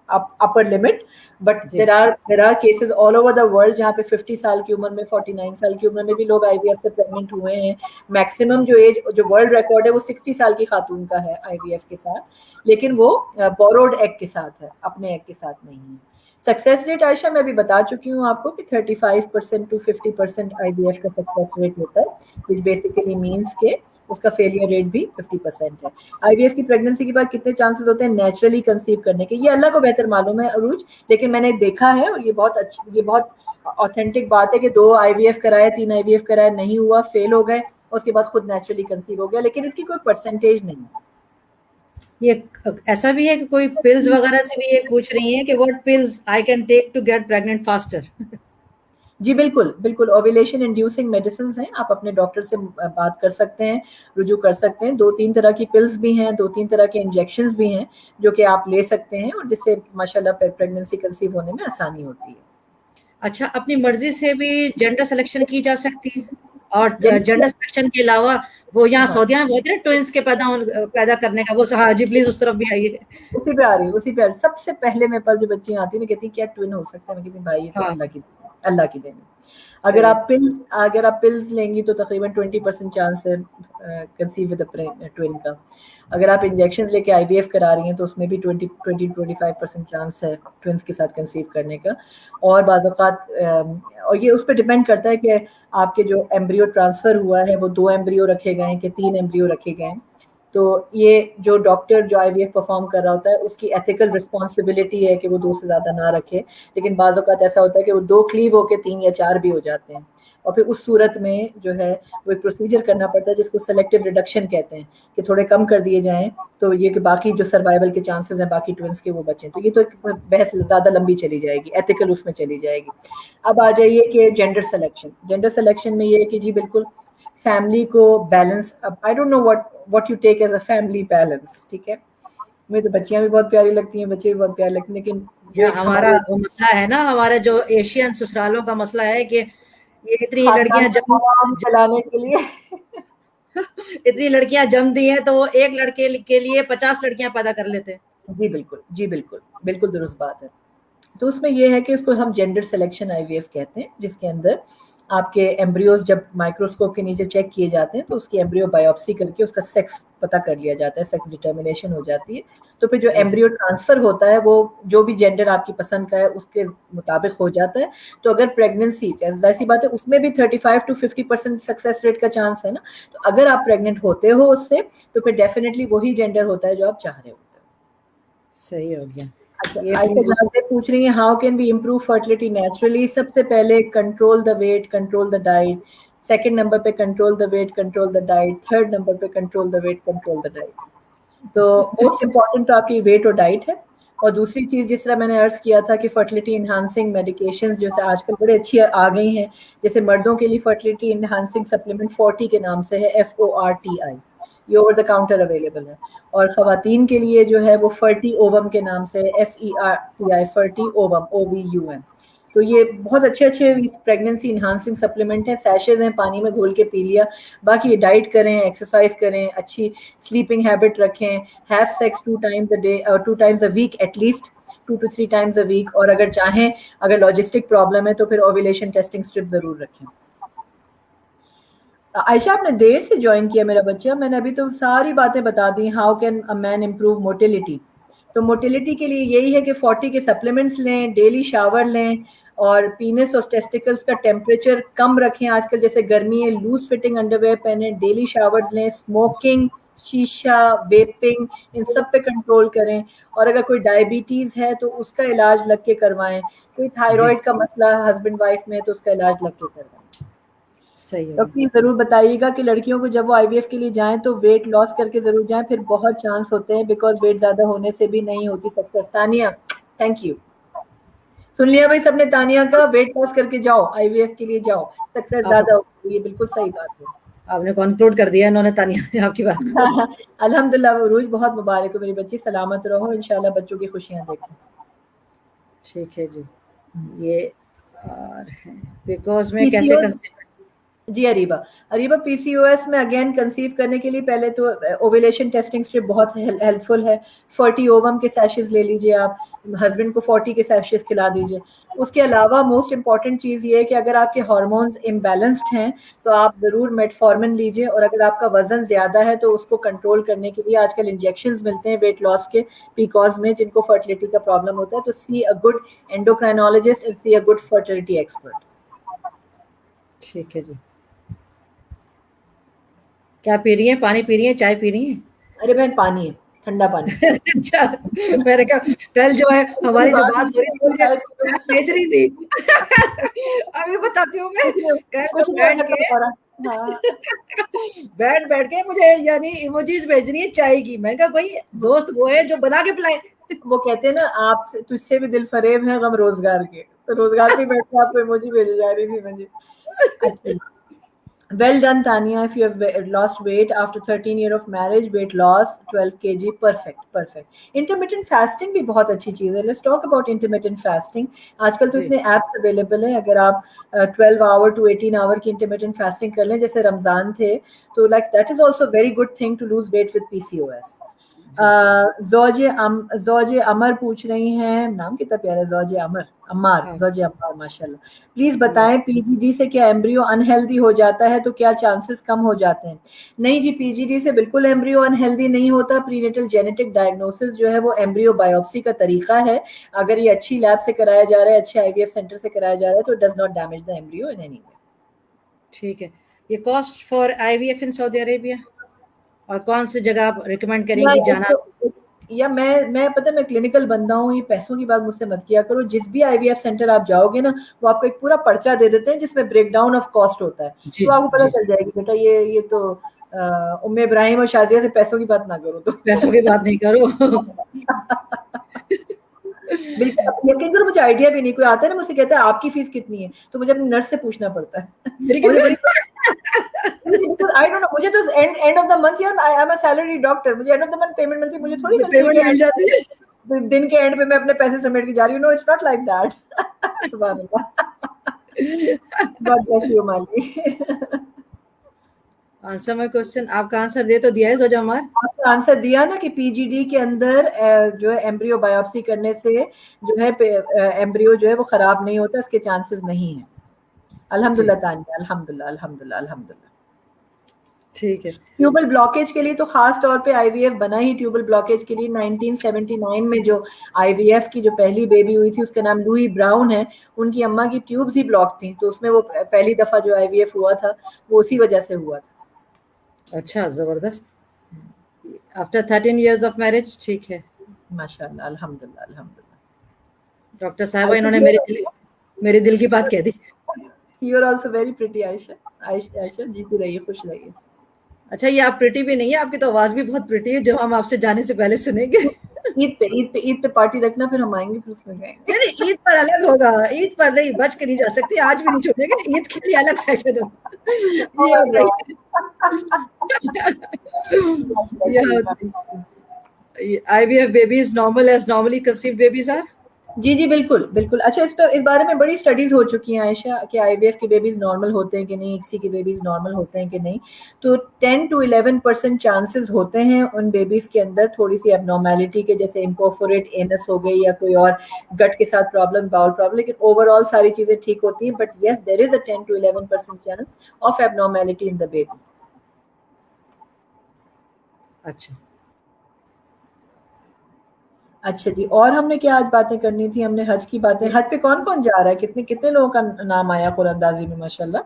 upper limit, but there are cases all over the world जहाँ पे 50 साल की उम्र में 49 साल की उम्र में भी लोग IVF से प्रेग्नेंट हुए हैं. मैक्सिमम जो एज जो वर्ल्ड रिकॉर्ड है वो 60 साल की खातून का है IVF के साथ, लेकिन वो बोरोड एग के साथ है, अपने एग के साथ नहीं है. सक्सेस रेट आयशा मैं भी बता चुकी हूँ आपको कि 35% to 50% IVF का सक्सेस रेट होता है, which basically means के उसका फेलियर रेट भी 50% है. IVF की प्रेगनेंसी के बाद कितने चांसेस होते हैं नेचुरली कंसीव करने के, ये अल्लाह को बेहतर मालूम है अरूज, लेकिन मैंने देखा है और ये बहुत ऑथेंटिक बात है कि 2 IVF कराए, 3 IVF कराए, नहीं हुआ, फेल हो गए, उसके बाद खुद नेचुरली कंसीव हो गया, लेकिन इसकी कोई परसेंटेज नहीं है. ये ऐसा भी है कि कोई पिल्स वगैरह से भी ये पूछ रही हैं कि what pills I can take to get pregnant faster. जी बिल्कुल बिल्कुल, ओव्यूलेशन इंड्यूसिंग मेडिसिन हैं, आप अपने डॉक्टर से बात कर सकते हैं, रुजू कर सकते हैं. 2-3 तरह की पिल्स भी हैं, 2-3 तरह के इंजेक्शंस भी हैं जो कि आप ले सकते हैं और जिससे माशाल्लाह प्रेगनेंसी कंसीव होने में आसानी होती है. अच्छा, अपनी मर्जी से भी जेंडर सिलेक्शन की जा सकती है? और जेंडर सिलेक्शन के अलावा वो यहाँ सऊदीया में बहुत है ट्विंस के पैदा करने का, वो हाँ जी प्लीज उस तरफ भी आइए. उसी पे आ रही. सबसे पहले मेरे पास जो बच्चियां आती है ना कहती क्या ट्विन हो सकता है, मैं कहती भाई ये तो अल्लाह की देन. अगर आप पिल्स लेंगी तो तकरीबन 20% चांस है कंसीव विद ट्विन का. अगर आप इंजेक्शन लेके IVF करा रही हैं तो उसमें भी 20-25% चांस है ट्विंस के साथ कंसीव करने का. और बाज़ औक़ात और ये उस पर डिपेंड करता है कि आपके जो एम्ब्रियो ट्रांसफ़र हुआ है वो 2 एम्ब्रियो रखे गए हैं कि 3 एम्ब्रियो रखे गए हैं. तो ये जो डॉक्टर जो IVF परफॉर्म कर रहा होता है उसकी एथिकल रिस्पॉन्सिबिलिटी है कि वो 2 से ज़्यादा ना रखे, लेकिन बाज़ औक़ात ऐसा होता है कि वो 2 क्लीव होकर 3 या 4 भी हो जाते हैं, और फिर उस सूरत में जो है वो एक प्रोसीजर करना पड़ता है जिसको सेलेक्टिव रिडक्शन कहते हैं कि थोड़े कम कर दिए जाएं तो ये कि बाकी जो सर्वाइवल के चांसेस हैं बाकी ट्विंस के वो बचें. तो ये तो एक बहस ज़्यादा लंबी चली जाएगी, एथिकल उसमें चली जाएगी. अब आ जाइए कि जेंडर सेलेक्शन में ये है कि जी बिल्कुल फैमिली को बैलेंस, अब I don't know what you take as a family balance. ठीक है, मुझे तो बच्चियां भी बहुत प्यारी लगती हैं, बच्चे भी बहुत प्यारे लगते हैं, लेकिन हमारा वो मसला है ना, हमारा जो एशियन ससुरालों का मसला है कि ये इतनी लड़कियां चलाने के लिए इतनी लड़कियां जन्म दी हैं तो वो एक लड़के के लिए 50 लड़कियां पैदा कर लेते हैं. जी बिल्कुल दुरुस्त बात है. तो उसमें ये है कि इसको हम जेंडर सिलेक्शन IVF कहते हैं, जिसके अंदर आपके एम्ब्रियोज जब माइक्रोस्कोप के नीचे चेक किए जाते हैं तो उसकी एम्ब्रियो बायोप्सी करके उसका सेक्स पता कर लिया जाता है, सेक्स डिटर्मिनेशन हो जाती है. तो फिर जो एम्ब्रियो ट्रांसफर होता है वो जो भी जेंडर आपकी पसंद का है उसके मुताबिक हो जाता है. तो अगर प्रेगनेंसी ऐसी बात है उसमें भी 35 to 50% सक्सेस रेट का चांस है ना, तो अगर आप प्रेग्नेंट होते हो उससे तो फिर डेफिनेटली वही जेंडर होता है जो आप चाह रहे होते हो. सही हो गया. पूछ रही है how can be improve fertility naturally. सबसे पहले control the weight, control the diet. Second number पे control the weight, control the diet. Third number पे control the weight, control the diet. तो मोस्ट इम्पॉर्टेंट तो आपकी वेट और diet है. और दूसरी चीज जिस तरह मैंने अर्ज किया था कि फर्टिलिटी इनहांसिंग मेडिकेशंस जैसे आजकल बड़े अच्छी आ गई हैं, जैसे मर्दों के लिए फर्टिलिटी इनहांसिंग सप्लीमेंट 40 के नाम से है, FORTI, ये ओवर द काउंटर अवेलेबल है. और खवातीन के लिए जो है वो फर्टी ओवम के नाम से FERTI, फर्टी ओवम, OVUM. तो ये बहुत अच्छे प्रेगनेंसी इन्हांसिंग सप्लीमेंट हैं, सैशेज हैं, पानी में घोल के पी लिया. बाकी ये डाइट करें, एक्सरसाइज करें, अच्छी स्लीपिंग हैबिट रखें, have sex 2 times a day, 2 times a week at least, 2 to 3 times a week. और अगर चाहें, अगर लॉजिस्टिक प्रॉब्लम है तो फिर ओव्यूलेशन टेस्टिंग स्ट्रिप जरूर रखें. आयशा आपने देर से ज्वाइन किया मेरा बच्चा, मैंने अभी तो सारी बातें बता दी. How can a man improve motility. तो मोटिलिटी के लिए यही है कि 40 के सप्लीमेंट्स लें, डेली शावर लें, और पीनस और टेस्टिकल्स का टेम्परेचर कम रखें. आजकल जैसे गर्मी है, लूज फिटिंग अंडरवेयर पहने, डेली शावर्स लें. स्मोकिंग, शीशा, वेपिंग, इन सब पे कंट्रोल करें. और अगर कोई डायबिटीज है तो उसका इलाज लग के करवाएं. कोई थायराइड का मसला हस्बैंड वाइफ में तो उसका इलाज लग के करवाएं. तो प्लीज जरूर बताइएगा कि लड़कियों को जब वो IVF के लिए जाएं तो वेट लॉस करके जरूर जाएं, फिर बहुत चांस होते हैं, बिकॉज वेट ज्यादा होने से भी नहीं होती सक्सेस. Tania, thank you. सुन लिया भाई सबने तानिया का, वेट लॉस करके जाओ, IVF के लिए जाओ, सक्सेस ज्यादा होगी. ये बिल्कुल सही बात है, आपने कंक्लूड कर दिया इन्होंने तानिया आपकी बात को. अल्हम्दुलिल्लाह रूज, बहुत मुबारक हो मेरी बच्ची, सलामत रहो, इंशाल्लाह बच्चों की खुशियां देखो. ठीक है जी. ये और है बिकॉज में कैसे जी अरीबा पीसीओएस में अगेन कंसीव करने के लिए पहले तो ओव्यूलेशन टेस्टिंग स्ट्रिप बहुत हेल्पफुल है. 40 ओवम के सैशेस ले लीजिए आप, हस्बैंड को 40 के सैशेस खिला दीजिए. उसके अलावा मोस्ट इंपॉर्टेंट चीज़ ये है कि अगर आपके हार्मोन्स इम्बैलेंस्ड हैं तो आप ज़रूर मेटफॉर्मिन लीजिए, और अगर आपका वजन ज़्यादा है तो उसको कंट्रोल करने के लिए आजकल इंजेक्शंस मिलते हैं वेट लॉस के पीकॉज में, जिनको फर्टिलिटी का प्रॉब्लम होता है. तो see a good endocrinologist and see a good fertility expert. ठीक है जी. क्या पी रही है? पानी पी रही है, चाय पी रही है? अरे बहन पानी है, ठंडा पानी. अच्छा, मैंने कहा कल जो है हमारी जो बात हो रही थी मुझे चाय भेज रही थी. अभी बताती हूँ मैं. कल कुछ बैठ के हाँ. बैठ के मुझे यानी इमोजीज भेज रही है चाय की. मैंने कहा भाई दोस्त वो है जो बना के पिलाए. वो कहते हैं ना, आपसे तुझसे भी दिल फरेब है गम रोजगार के, तो रोजगार पे बैठ के आपको इमोजी भेजी जा रही थी मुझे. अच्छा. Well done, Tanya. If you have lost weight after 13 years of marriage, weight loss 12 kg, perfect. Intermittent fasting भी बहुत अच्छी चीज़ है. Let's talk about intermittent fasting. आजकल तो इतने apps available हैं. अगर आप 12 hour to 18 hour की intermittent fasting कर लें, जैसे रमज़ान थे, तो like that is also a very good thing to lose weight with PCOS. ज़ौजे अमर पूछ रही हैं, नाम कितना प्यारा है, ज़ौजे अम्मार माशाल्लाह. प्लीज बताएं पीजीडी से क्या एम्ब्रियो अनहेल्दी हो जाता है तो क्या चांसेस कम हो जाते हैं? नहीं जी, पीजीडी से बिल्कुल एम्ब्रियो अनहेल्दी नहीं होता. प्रीनेटल जेनेटिक डायग्नोसिस जो है वो एम्ब्रियो बायोप्सी का तरीका है. अगर ये अच्छी लैब से कराया जा रहा है, अच्छे आईवीएफ सेंटर से कराया जा रहा है, तो does not damage the embryo in any way. ठीक है. ये cost for IVF in Saudi Arabia और कौन सी जगह आप रिकमेंड करेंगी जाना? या मैं पता है मैं क्लिनिकल बंदा हूँ, ये पैसों की बात मुझसे मत किया करो. जिस भी आईवीएफ सेंटर आप जाओगे ना, वो आपको एक पूरा पर्चा दे देते हैं जिसमें ब्रेकडाउन ऑफ कॉस्ट होता है. तो आपको पता चल जाएगी बेटा ये तो उम्मे इब्राहिम और शाजिया से पैसों की बात ना करो. तो पैसों की बात नहीं करो. बिल्कुल यकीन करो, मुझे आइडिया भी नहीं. कोई आता है ना मुझसे कहता है आपकी फीस कितनी है, तो मुझे अपनी नर्स से पूछना पड़ता है. आई डोंट नो, मुझे तो एंड ऑफ द मंथ यार, I am a salary doctor, मुझे end of the month payment मिलती है. मुझे थोड़ी पेमेंट मिल जाती है दिन के एंड पे मैं अपने पैसे समेट के जा रही हूँ. No, it's not like that. सुभान अल्लाह. गॉड ब्लेस यू माली. Answer my question. आपका आंसर दे तो दिया है ज़ौजा अम्मार. आपका आंसर दिया ना कि पीजीडी के अंदर जो है एम्ब्रियो बायोप्सी करने से जो है एम्ब्रियो जो है वो खराब नहीं होता, इसके चांसेस नहीं है. अल्हम्दुलिल्लाह तानिया, अल्हम्दुलिल्लाह. ठीक है. ट्यूबल ब्लॉकेज के लिए तो खास तौर पे आईवीएफ बना ही ट्यूबल ब्लॉकेज के लिए. 1979 में जो आईवीएफ की जो पहली बेबी हुई थी उसका नाम लुई ब्राउन है. उनकी अम्मा की ट्यूब्स ही ब्लॉक थी, तो उसमें वो पहली दफा जो आईवीएफ हुआ था वो उसी वजह से हुआ था. अच्छा, जबरदस्त. After 13 years of marriage. ठीक है, माशाल्लाह, अल्हम्दुलिल्लाह. डॉक्टर साहिबा इन्होंने मेरे दिल की बात कह दी. You are also very pretty Ayesha. जीती रहिए, खुश रहिए. अच्छा, ये आप प्रिटी भी नहीं है, आपकी तो आवाज भी बहुत प्रिटी है, जो हम आपसे जाने से पहले सुनेंगे. ईद पे पार्टी रखना, फिर हम आएंगे, फिर उसमें गाएंगे. नहीं, ईद पर अलग होगा. ईद पर नहीं, बच के नहीं जा सकती. आज भी नहीं छोड़ेंगे. ईद के लिए अलग सेशन होगा. IVF babies normal as normally conceived babies are? जी बिल्कुल. अच्छा, इस बारे में बड़ी स्टडीज हो चुकी हैं आयशा कि आईवीएफ के बेबीज नॉर्मल होते हैं कि नहीं, इक्सी के बेबीज नॉर्मल होते हैं कि नहीं. तो 10 to 11% चांसेस होते हैं उन बेबीज के अंदर थोड़ी सी एबनॉर्मेलिटी के, जैसे इम्पोफोरेट एनस हो गई या कोई और गट के साथ प्रॉब्लम, बाउल प्रॉब्लम. लेकिन ओवरऑल सारी चीजें ठीक होती हैं. But yes, there is a 10 to 11% chance of abnormality in the baby. अच्छा जी, और हमने क्या आज बातें करनी थी? हमने हज की बातें. हज पे कौन कौन जा रहा है? कितने लोगों का नाम आया कुरानंदाजी में माशाल्लाह?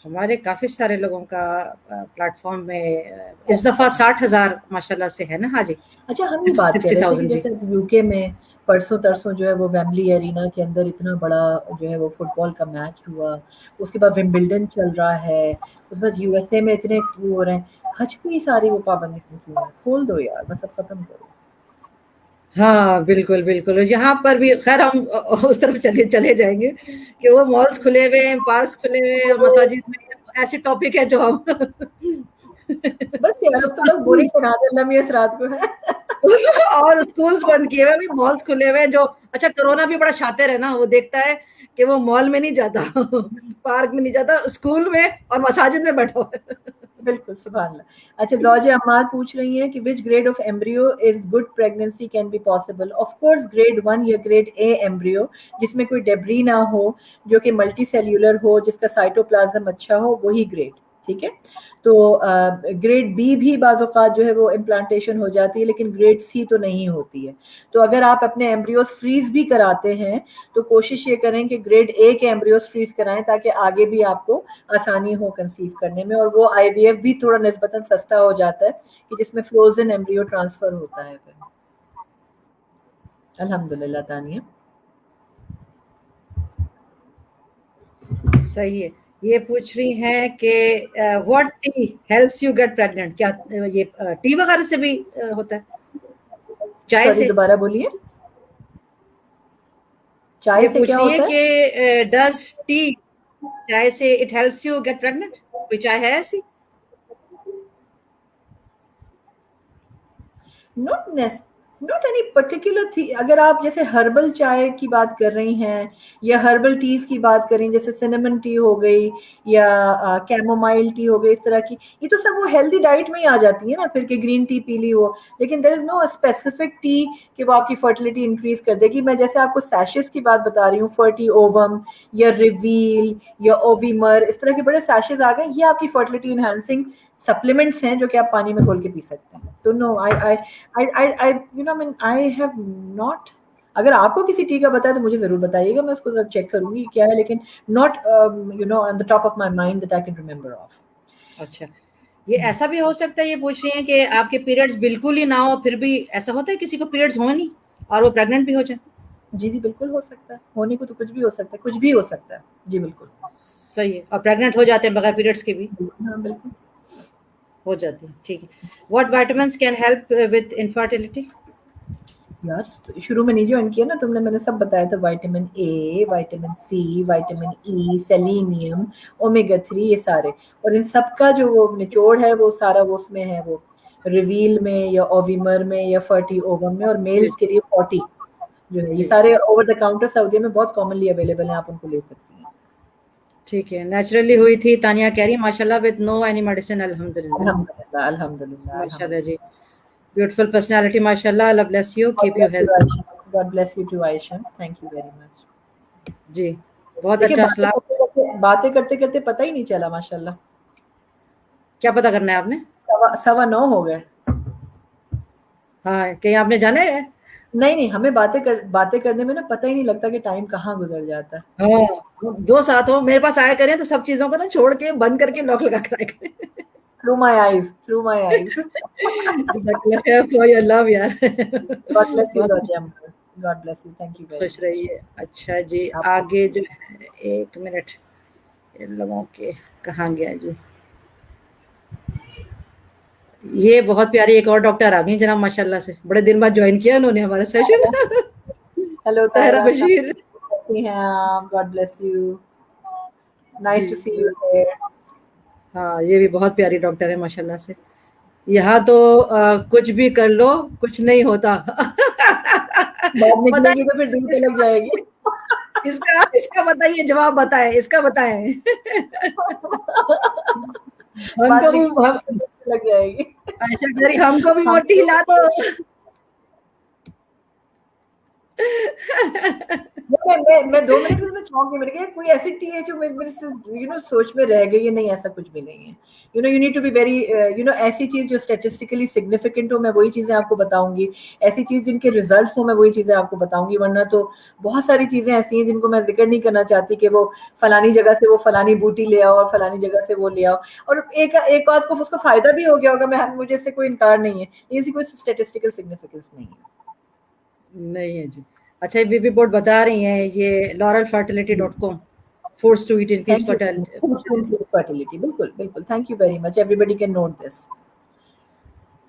हमारे काफी सारे लोगों का प्लेटफॉर्म में इस दफा 60,000 माशाल्लाह से है ना हाजी. अच्छा, हम ये बात कर रहे थे जैसे यूके में परसों तरसों जो है वो वेम्बली एरिना के अंदर इतना बड़ा जो है वो फुटबॉल का मैच हुआ. उसके बाद विंबलडन चल रहा है. उसके बाद यूएसए में इतने हो रहे हैं. हज पे सारी वो पाबंदी क्यों है? खोल दो यार, बस अब खत्म करो. हाँ बिल्कुल. यहाँ पर भी खैर हम उस तरफ चले जाएंगे कि वो मॉल्स खुले हुए हैं, पार्क्स खुले हुए हैं, मसाजिद में ऐसे टॉपिक है जो हम बस यार अब तो लोग बुरी सुना दे लम्हे इस रात को है. اور स्कूल्स बंद किए हुए, अभी मॉल्स खुले हुए हैं। जो अच्छा कोरोना भी बड़ा शातिर है ना, वो देखता है कि वो मॉल में नहीं जाता, पार्क में नहीं जाता, स्कूल में और मसाजिद में बैठा हुआ है। बिल्कुल, सुभान अल्लाह। अच्छा, ज़ौजे अम्मार पूछ रही हैं कि which grade of embryo is good pregnancy can be possible. Of course grade 1 या ग्रेड ए एम्ब्रियो, जिसमें कोई डेब्री ना हो, जो कि मल्टी सेल्यूलर हो, जिसका साइटोप्लाज्म अच्छा हो, वही ग्रेड, ठीक है। तो ग्रेड बी भी बाज़ औक़ात जो है वो इम्प्लांटेशन हो जाती है, लेकिन ग्रेड सी तो नहीं होती है। तो अगर आप अपने एम्ब्रियोज फ्रीज भी कराते हैं तो कोशिश ये करें कि ग्रेड ए के एम्ब्रियोज फ्रीज कराएं, ताकि आगे भी आपको आसानी हो कंसीव करने में। और वो आईवीएफ भी थोड़ा निस्बतन सस्ता हो जाता है, कि जिसमें फ्रोजन एम्ब्रियो ट्रांसफर होता है फिर। अल्हम्दुलिल्लाह तानिया। सही है। ये पूछ रही हैं कि what T helps you get pregnant. क्या ये टी वगैरह से भी होता है, चाय सॉरी, से? दोबारा बोलिए। चाय ये से पूछ क्या रही है होता है? कि डज टी, चाय से it helps you get pregnant? कोई चाय है ऐसी? नॉट एनी पर्टिकुलर थी। अगर आप जैसे हर्बल चाय की बात कर रही हैं या हर्बल टीज की बात करें, जैसे सिनेमन टी हो गई या कैमोमाइल टी हो गई, इस तरह की, ये तो सब वो हेल्दी डाइट में ही आ जाती है ना फिर, कि ग्रीन टी पी ली हो। लेकिन there is no specific tea कि वो आपकी फर्टिलिटी इंक्रीज कर देगी। मैं जैसे आपको सैशेस की बात बता रही हूँ, फर्टी ओवम या रिवील या ओवीमर, इस तरह के बड़े सैशेस आ गए, ये आपकी फर्टिलिटी इनहेंसिंग सप्लीमेंट्स हैं जो कि आप पानी में घोल के पी सकते हैं। तो नो, आई हैव नॉट। अगर आपको किसी टी का पता है तो मुझे जरूर बताइएगा, मैं उसको जरा चेक करूंगी क्या है, लेकिन not on the top of my mind that I can remember of. अच्छा, ये ऐसा भी हो सकता है, ये पूछ रही हैं कि आपके पीरियड्स बिल्कुल ही ना हो, फिर भी ऐसा होता है किसी को पीरियड्स हो नहीं और वो प्रेग्नेंट भी हो जाए? जी जी, बिल्कुल हो सकता है। होने को तो कुछ भी हो सकता है, कुछ भी हो सकता है। जी बिल्कुल सही है। और प्रेग्नेंट हो जाते हैं बगैर पीरियड्स के भी? हाँ बिल्कुल हो जाती है, ठीक है। What vitamins can help with infertility? यार, शुरू में नहीं ज्वाइन किया ना तुमने, मैंने सब बताया था। Vitamin A, vitamin C, vitamin E, selenium, omega 3, ये सारे। और इन सब का जो वो निचोड़ है वो सारा वो उसमें है, वो रिवील में या ओवीमर में या फर्टी ओवम में। और मेल्स के लिए 40 जो है, ये सारे ओवर द काउंटर सऊदी में बहुत कॉमनली अवेलेबल हैं, आप उनको ले सकती हैं। ठीक है। नेचुरली हुई थी, तानिया कह रही माशाल्लाह, विद नो एनी मेडिसिन। अल्हम्दुलिल्लाह अल्हम्दुलिल्लाह अल्हम्दुलिल्लाह माशाल्लाह जी। ब्यूटीफुल पर्सनालिटी माशाल्लाह। Allah bless you, keep you health. God bless you too Ayesha, thank you very much. जी, बहुत अच्छा अखलाक। बातें करते करते पता ही नहीं चला माशाल्लाह। क्या पता करना है आपने? 9:15 हो गए। हाँ, कहीं आपने जाना है? नहीं, हमें बातें करने में ना पता ही नहीं लगता कि टाइम कहाँ गुजर जाता है। हाँ, दो साथ हो, मेरे पास आया करें तो सब चीजों को ना छोड़ के बंद करके लॉक लगा कर आया करें। Through my eyes. जज़ाकल्लाह खैर फॉर योर लव यार। God bless you, बहुत Dr. God bless you. Thank you very खुश much. रहिए। अच्छा जी, आपको आगे जो है, एक मिनट, इन लोगों के कहाँ गया जी? ये बहुत प्यारी एक और डॉक्टर आ गई जनाब माशाल्लाह से, बड़े दिन बाद ज्वाइन किया उन्होंने हमारा session. Hello, Tahira Tahira. Bashir. कैसी हैं आप? God bless you. Nice ji to see you here. हाँ, ये भी बहुत प्यारी डॉक्टर है माशाल्लाह से। यहाँ तो कुछ भी कर लो, कुछ नहीं होता। बात पता निकलेगी तो फिर ड्यूटी लग इसका जाएगी। इसका इसका बताइए, जवाब बताएं, इसका बताएं। बात हमको भी निकलेगी तो लग जाएगी। आयशा कह रही हमको भी वो टी ला दो। मैं 2 मिनट में चौंक गई। मैंने कहा कोई ऐसी टी है जो मेरे से सोच में रह गई है। नहीं, ऐसा कुछ भी नहीं है। You need to be very ऐसी चीज जो स्टैटिस्टिकली सिग्निफिकेंट हो, मैं वही चीजें आपको बताऊंगी। ऐसी चीज जिनके रिजल्ट्स हो, मैं वही चीजें आपको बताऊंगी। वरना तो बहुत सारी चीजें ऐसी हैं जिनको मैं जिक्र नहीं करना चाहती कि वो फलानी जगह से वो फलानी बूटी ले आओ और फलानी जगह से वो ले आओ, और एक बात को उसको फायदा भी हो गया होगा। मुझे इससे कोई इनकार नहीं है, इसकी कोई स्टैटिस्टिकल सिग्निफिकेंस नहीं है। नहीं है जी। अच्छा, बीबी बोर्ड बता रही हैं ये laurelfertility.com forced to eat increase Thank you. fertility। Fertility. बिल्कुल बिल्कुल, thank you very much. Everybody can note this.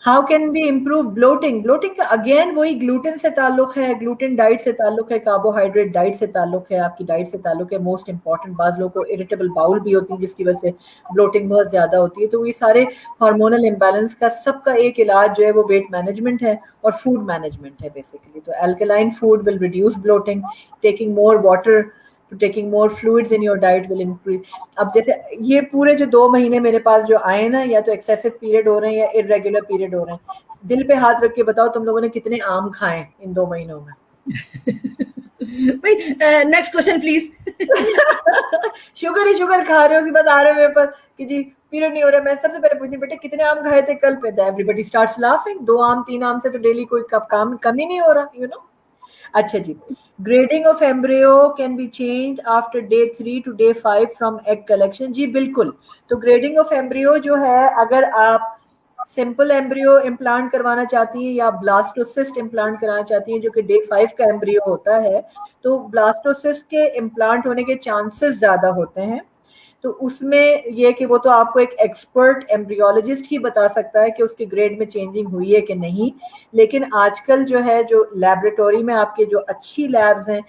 How can we improve bloating? Bloating का अगेन वही ग्लूटेन से ताल्लुक है, ग्लूटेन डाइट से ताल्लुक है, कार्बोहाइड्रेट डाइट से ताल्लुक है, आपकी डाइट से ताल्लुक है। मोस्ट इंपॉर्टेंट, बाज लोगों को इरिटेबल बाउल भी होती है जिसकी वजह से ब्लोटिंग बहुत ज्यादा होती है। तो ये सारे हार्मोनल इम्बैलेंस का सबका एक इलाज जो है वो वेट मैनेजमेंट है और फूड मैनेजमेंट है बेसिकली। तो alkaline food will reduce bloating, taking more water, taking more fluids in your diet will increase. अब जैसे ये पूरे जो 2 महीने मेरे पास जो आए ना, या तो एक्सेसिव पीरियड हो रहे हैं या इरेगुलर पीरियड हो रहे हैं, दिल पे हाथ रख के बताओ तुम लोगों ने कितने आम खाए इन 2 महीनों में? भाई next question please. Sugar he sugar खा रहे हो, उसके बाद आ रहे हो मेरे पास कि जी पीरियड नहीं हो रहा। मैं सबसे पहले पूछती बेटे कितने आम खाए थे कल पे? Everybody starts laughing. 2 आम 3 आम से तो डेली कोई काम कम ही नहीं हो रहा, यू नो। अच्छा जी, grading of embryo can be change after day 3 to day 5 from egg collection. जी बिल्कुल। तो ग्रेडिंग ऑफ एम्ब्रियो जो है, अगर आप सिंपल एम्ब्रियो इम्प्लांट करवाना चाहती हैं या ब्लास्टोसिस्ट इम्प्लांट कराना चाहती हैं जो कि डे 5 का एम्ब्रियो होता है, तो ब्लास्टोसिस्ट के इम्प्लांट होने के चांसेस ज्यादा होते हैं। तो उसमें ये कि वो तो आपको एक एक्सपर्ट एम्ब्रियोलॉजिस्ट ही बता सकता है कि उसके ग्रेड में चेंजिंग हुई है कि नहीं। लेकिन आजकल जो है, जो लैबोरेटरी में आपके जो अच्छी लैब्स हैं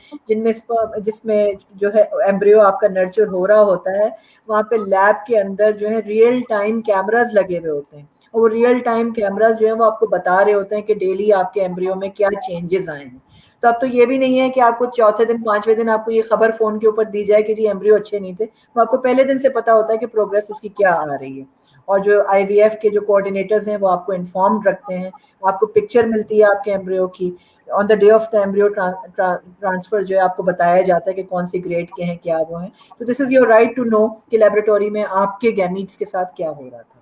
जिसमें जो है एम्ब्रियो आपका नर्चर हो रहा होता है, वहाँ पे लैब के अंदर जो है रियल टाइम कैमराज लगे हुए होते हैं, और वो रियल टाइम कैमराज जो है वो आपको बता रहे होते हैं कि डेली आपके एम्ब्रियो में क्या चेंजेस आए हैं। तो अब तो ये भी नहीं है कि आपको चौथे दिन 5वें दिन आपको ये खबर फोन के ऊपर दी जाए कि जी एम्ब्रियो अच्छे नहीं थे। वो आपको पहले दिन से पता होता है कि प्रोग्रेस उसकी क्या आ रही है। और जो आईवीएफ के जो कोऑर्डिनेटर्स हैं वो आपको इन्फॉर्म रखते हैं, आपको पिक्चर मिलती है आपके एम्ब्रियो की। On the day of the embryo transfer जो है आपको बताया जाता है कि कौन सी ग्रेड के हैं, क्या वो हैं। तो this is your right to know कि लेबोरेटरी में आपके गैमीट्स के साथ क्या हो रहा था।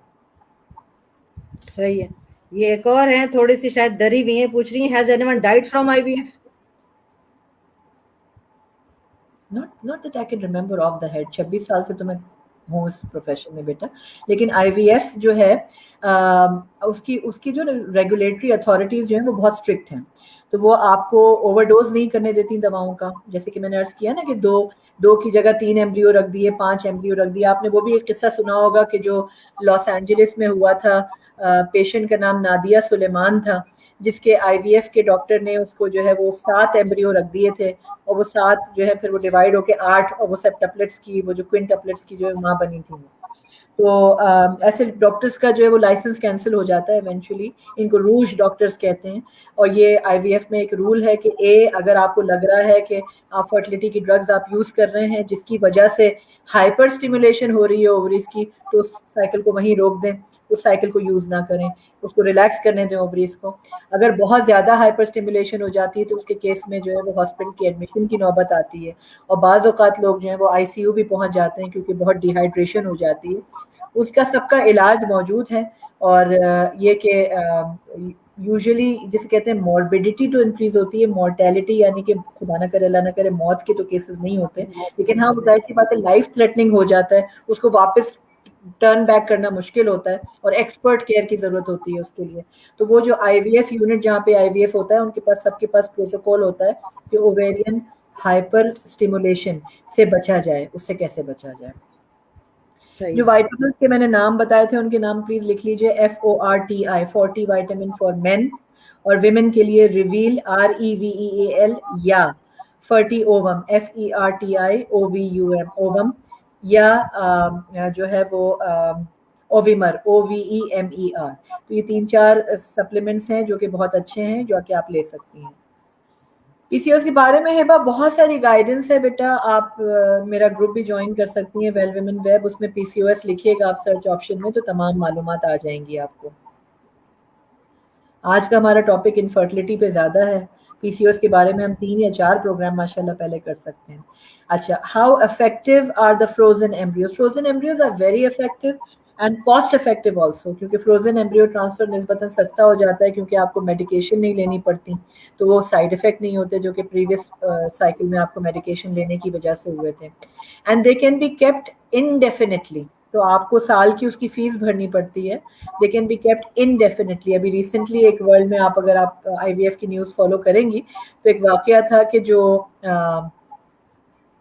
सही है। ये एक और है, थोड़ी सी शायद डरी हुई है, पूछ रही है has anyone died from IVF? not that I can remember off the head। 26 साल से तो मैं हूँ इस प्रोफेशन में बेटा। लेकिन आईवीएफ जो है उसकी जो रेगुलेटरी अथॉरिटीज जो है वो बहुत स्ट्रिक्ट हैं। तो वो आपको ओवरडोज नहीं करने देती दवाओं का। जैसे कि मैंने अर्ज किया ना कि दो की जगह 3 एम्ब्रियो रख दिए, 5 एम्ब्रियो रख दिए। आपने वो भी एक किस्सा सुना होगा कि जो लॉस एंजलिस में हुआ था, पेशेंट का नाम नादिया सुलेमान था, जिसके आईवीएफ के डॉक्टर ने उसको जो है वो 7 एम्ब्रियो रख दिए थे, और वो 7 जो है फिर वो डिवाइड होके 8, और वो सेप्टप्लेट्स की, वो जो क्विंटप्लेट्स की जो है माँ बनी थी। तो ऐसे डॉक्टर्स का जो है वो लाइसेंस कैंसिल हो जाता है इवेंचुअली। इनको रूज डॉक्टर्स कहते हैं। और ये आईवीएफ में एक रूल है कि अगर आपको लग रहा है कि आप फर्टिलिटी की ड्रग्स आप यूज कर रहे हैं जिसकी वजह से हाइपर स्टिमुलेशन हो रही है ओवरीज की, तो उस साइकिल को वहीं रोक दें, उस साइकिल को यूज ना करें, उसको रिलैक्स करने दें ओवरीज को। अगर बहुत ज्यादा हाइपर स्टिमुलेशन हो जाती है तो उसके केस में जो है वो हॉस्पिटल की एडमिशन की नौबत आती है, और बाज़ औक़ात लोग जो है वो आईसीयू भी पहुंच जाते हैं क्योंकि बहुत डिहाइड्रेशन हो जाती है। उसका सबका इलाज मौजूद है। और ये कि यूजुअली जिसे कहते हैं मॉर्बिडिटी तो इंक्रीज होती है, मॉर्टेलिटी यानी कि खुदा ना करे अल्लाह ना करे मौत के तो केसेस नहीं होते, लेकिन हाँ जाहिर सी बात है लाइफ थ्रेटनिंग हो जाता है, उसको वापस टर्न बैक करना मुश्किल होता है और एक्सपर्ट केयर की जरूरत होती है उसके लिए। तो वो जो आईवीएफ यूनिट जहाँ पे आईवीएफ होता है उनके पास सबके पास प्रोटोकॉल होता है कि ओवेरियन हाइपर स्टिमुलेशन से बचा जाए, उससे कैसे बचा जाए। जो वाइटामिन के मैंने नाम बताए थे उनके नाम प्लीज लिख लीजिए। FORTI 40 विटामिन फॉर मेन, और विमेन के लिए रिवील REVEAL, या फर्टी ओवम FERTIOVUM ओवम, या जो है वो ओविमर OVEMER। तो ये 3-4 सप्लीमेंट्स हैं जो कि बहुत अच्छे हैं, जो कि आप ले सकती हैं। पीसीओएस के बारे में है बहुत सारी गाइडेंस है बेटा। आप मेरा ग्रुप भी ज्वाइन कर सकती हैं, वेल विमेन वेब, उसमें पीसीओएस लिखिएगा आप सर्च ऑप्शन में तो तमाम मालूमात आ जाएंगी आपको। आज का हमारा टॉपिक इनफर्टिलिटी पे ज्यादा है, पीसीओएस के बारे में हम 3 या 4 प्रोग्राम माशाल्लाह पहले कर सकते हैं। अच्छा, how effective are the frozen embryos? Frozen embryos are very effective and cost effective also, क्योंकि फ्रोजन एम्ब्रियो ट्रांसफर निस्बतन सस्ता हो जाता है क्योंकि आपको मेडिकेशन नहीं लेनी पड़ती, तो वो साइड इफेक्ट नहीं होते जो कि प्रीवियस साइकिल में आपको मेडिकेशन लेने की वजह से हुए थे। And they can be kept indefinitely, तो आपको साल की उसकी फीस भरनी पड़ती है। They can be kept indefinitely. अभी रिसेंटली एक वर्ल्ड में अगर आप आईवीएफ की न्यूज़ फॉलो करेंगी तो एक वाकया था कि जो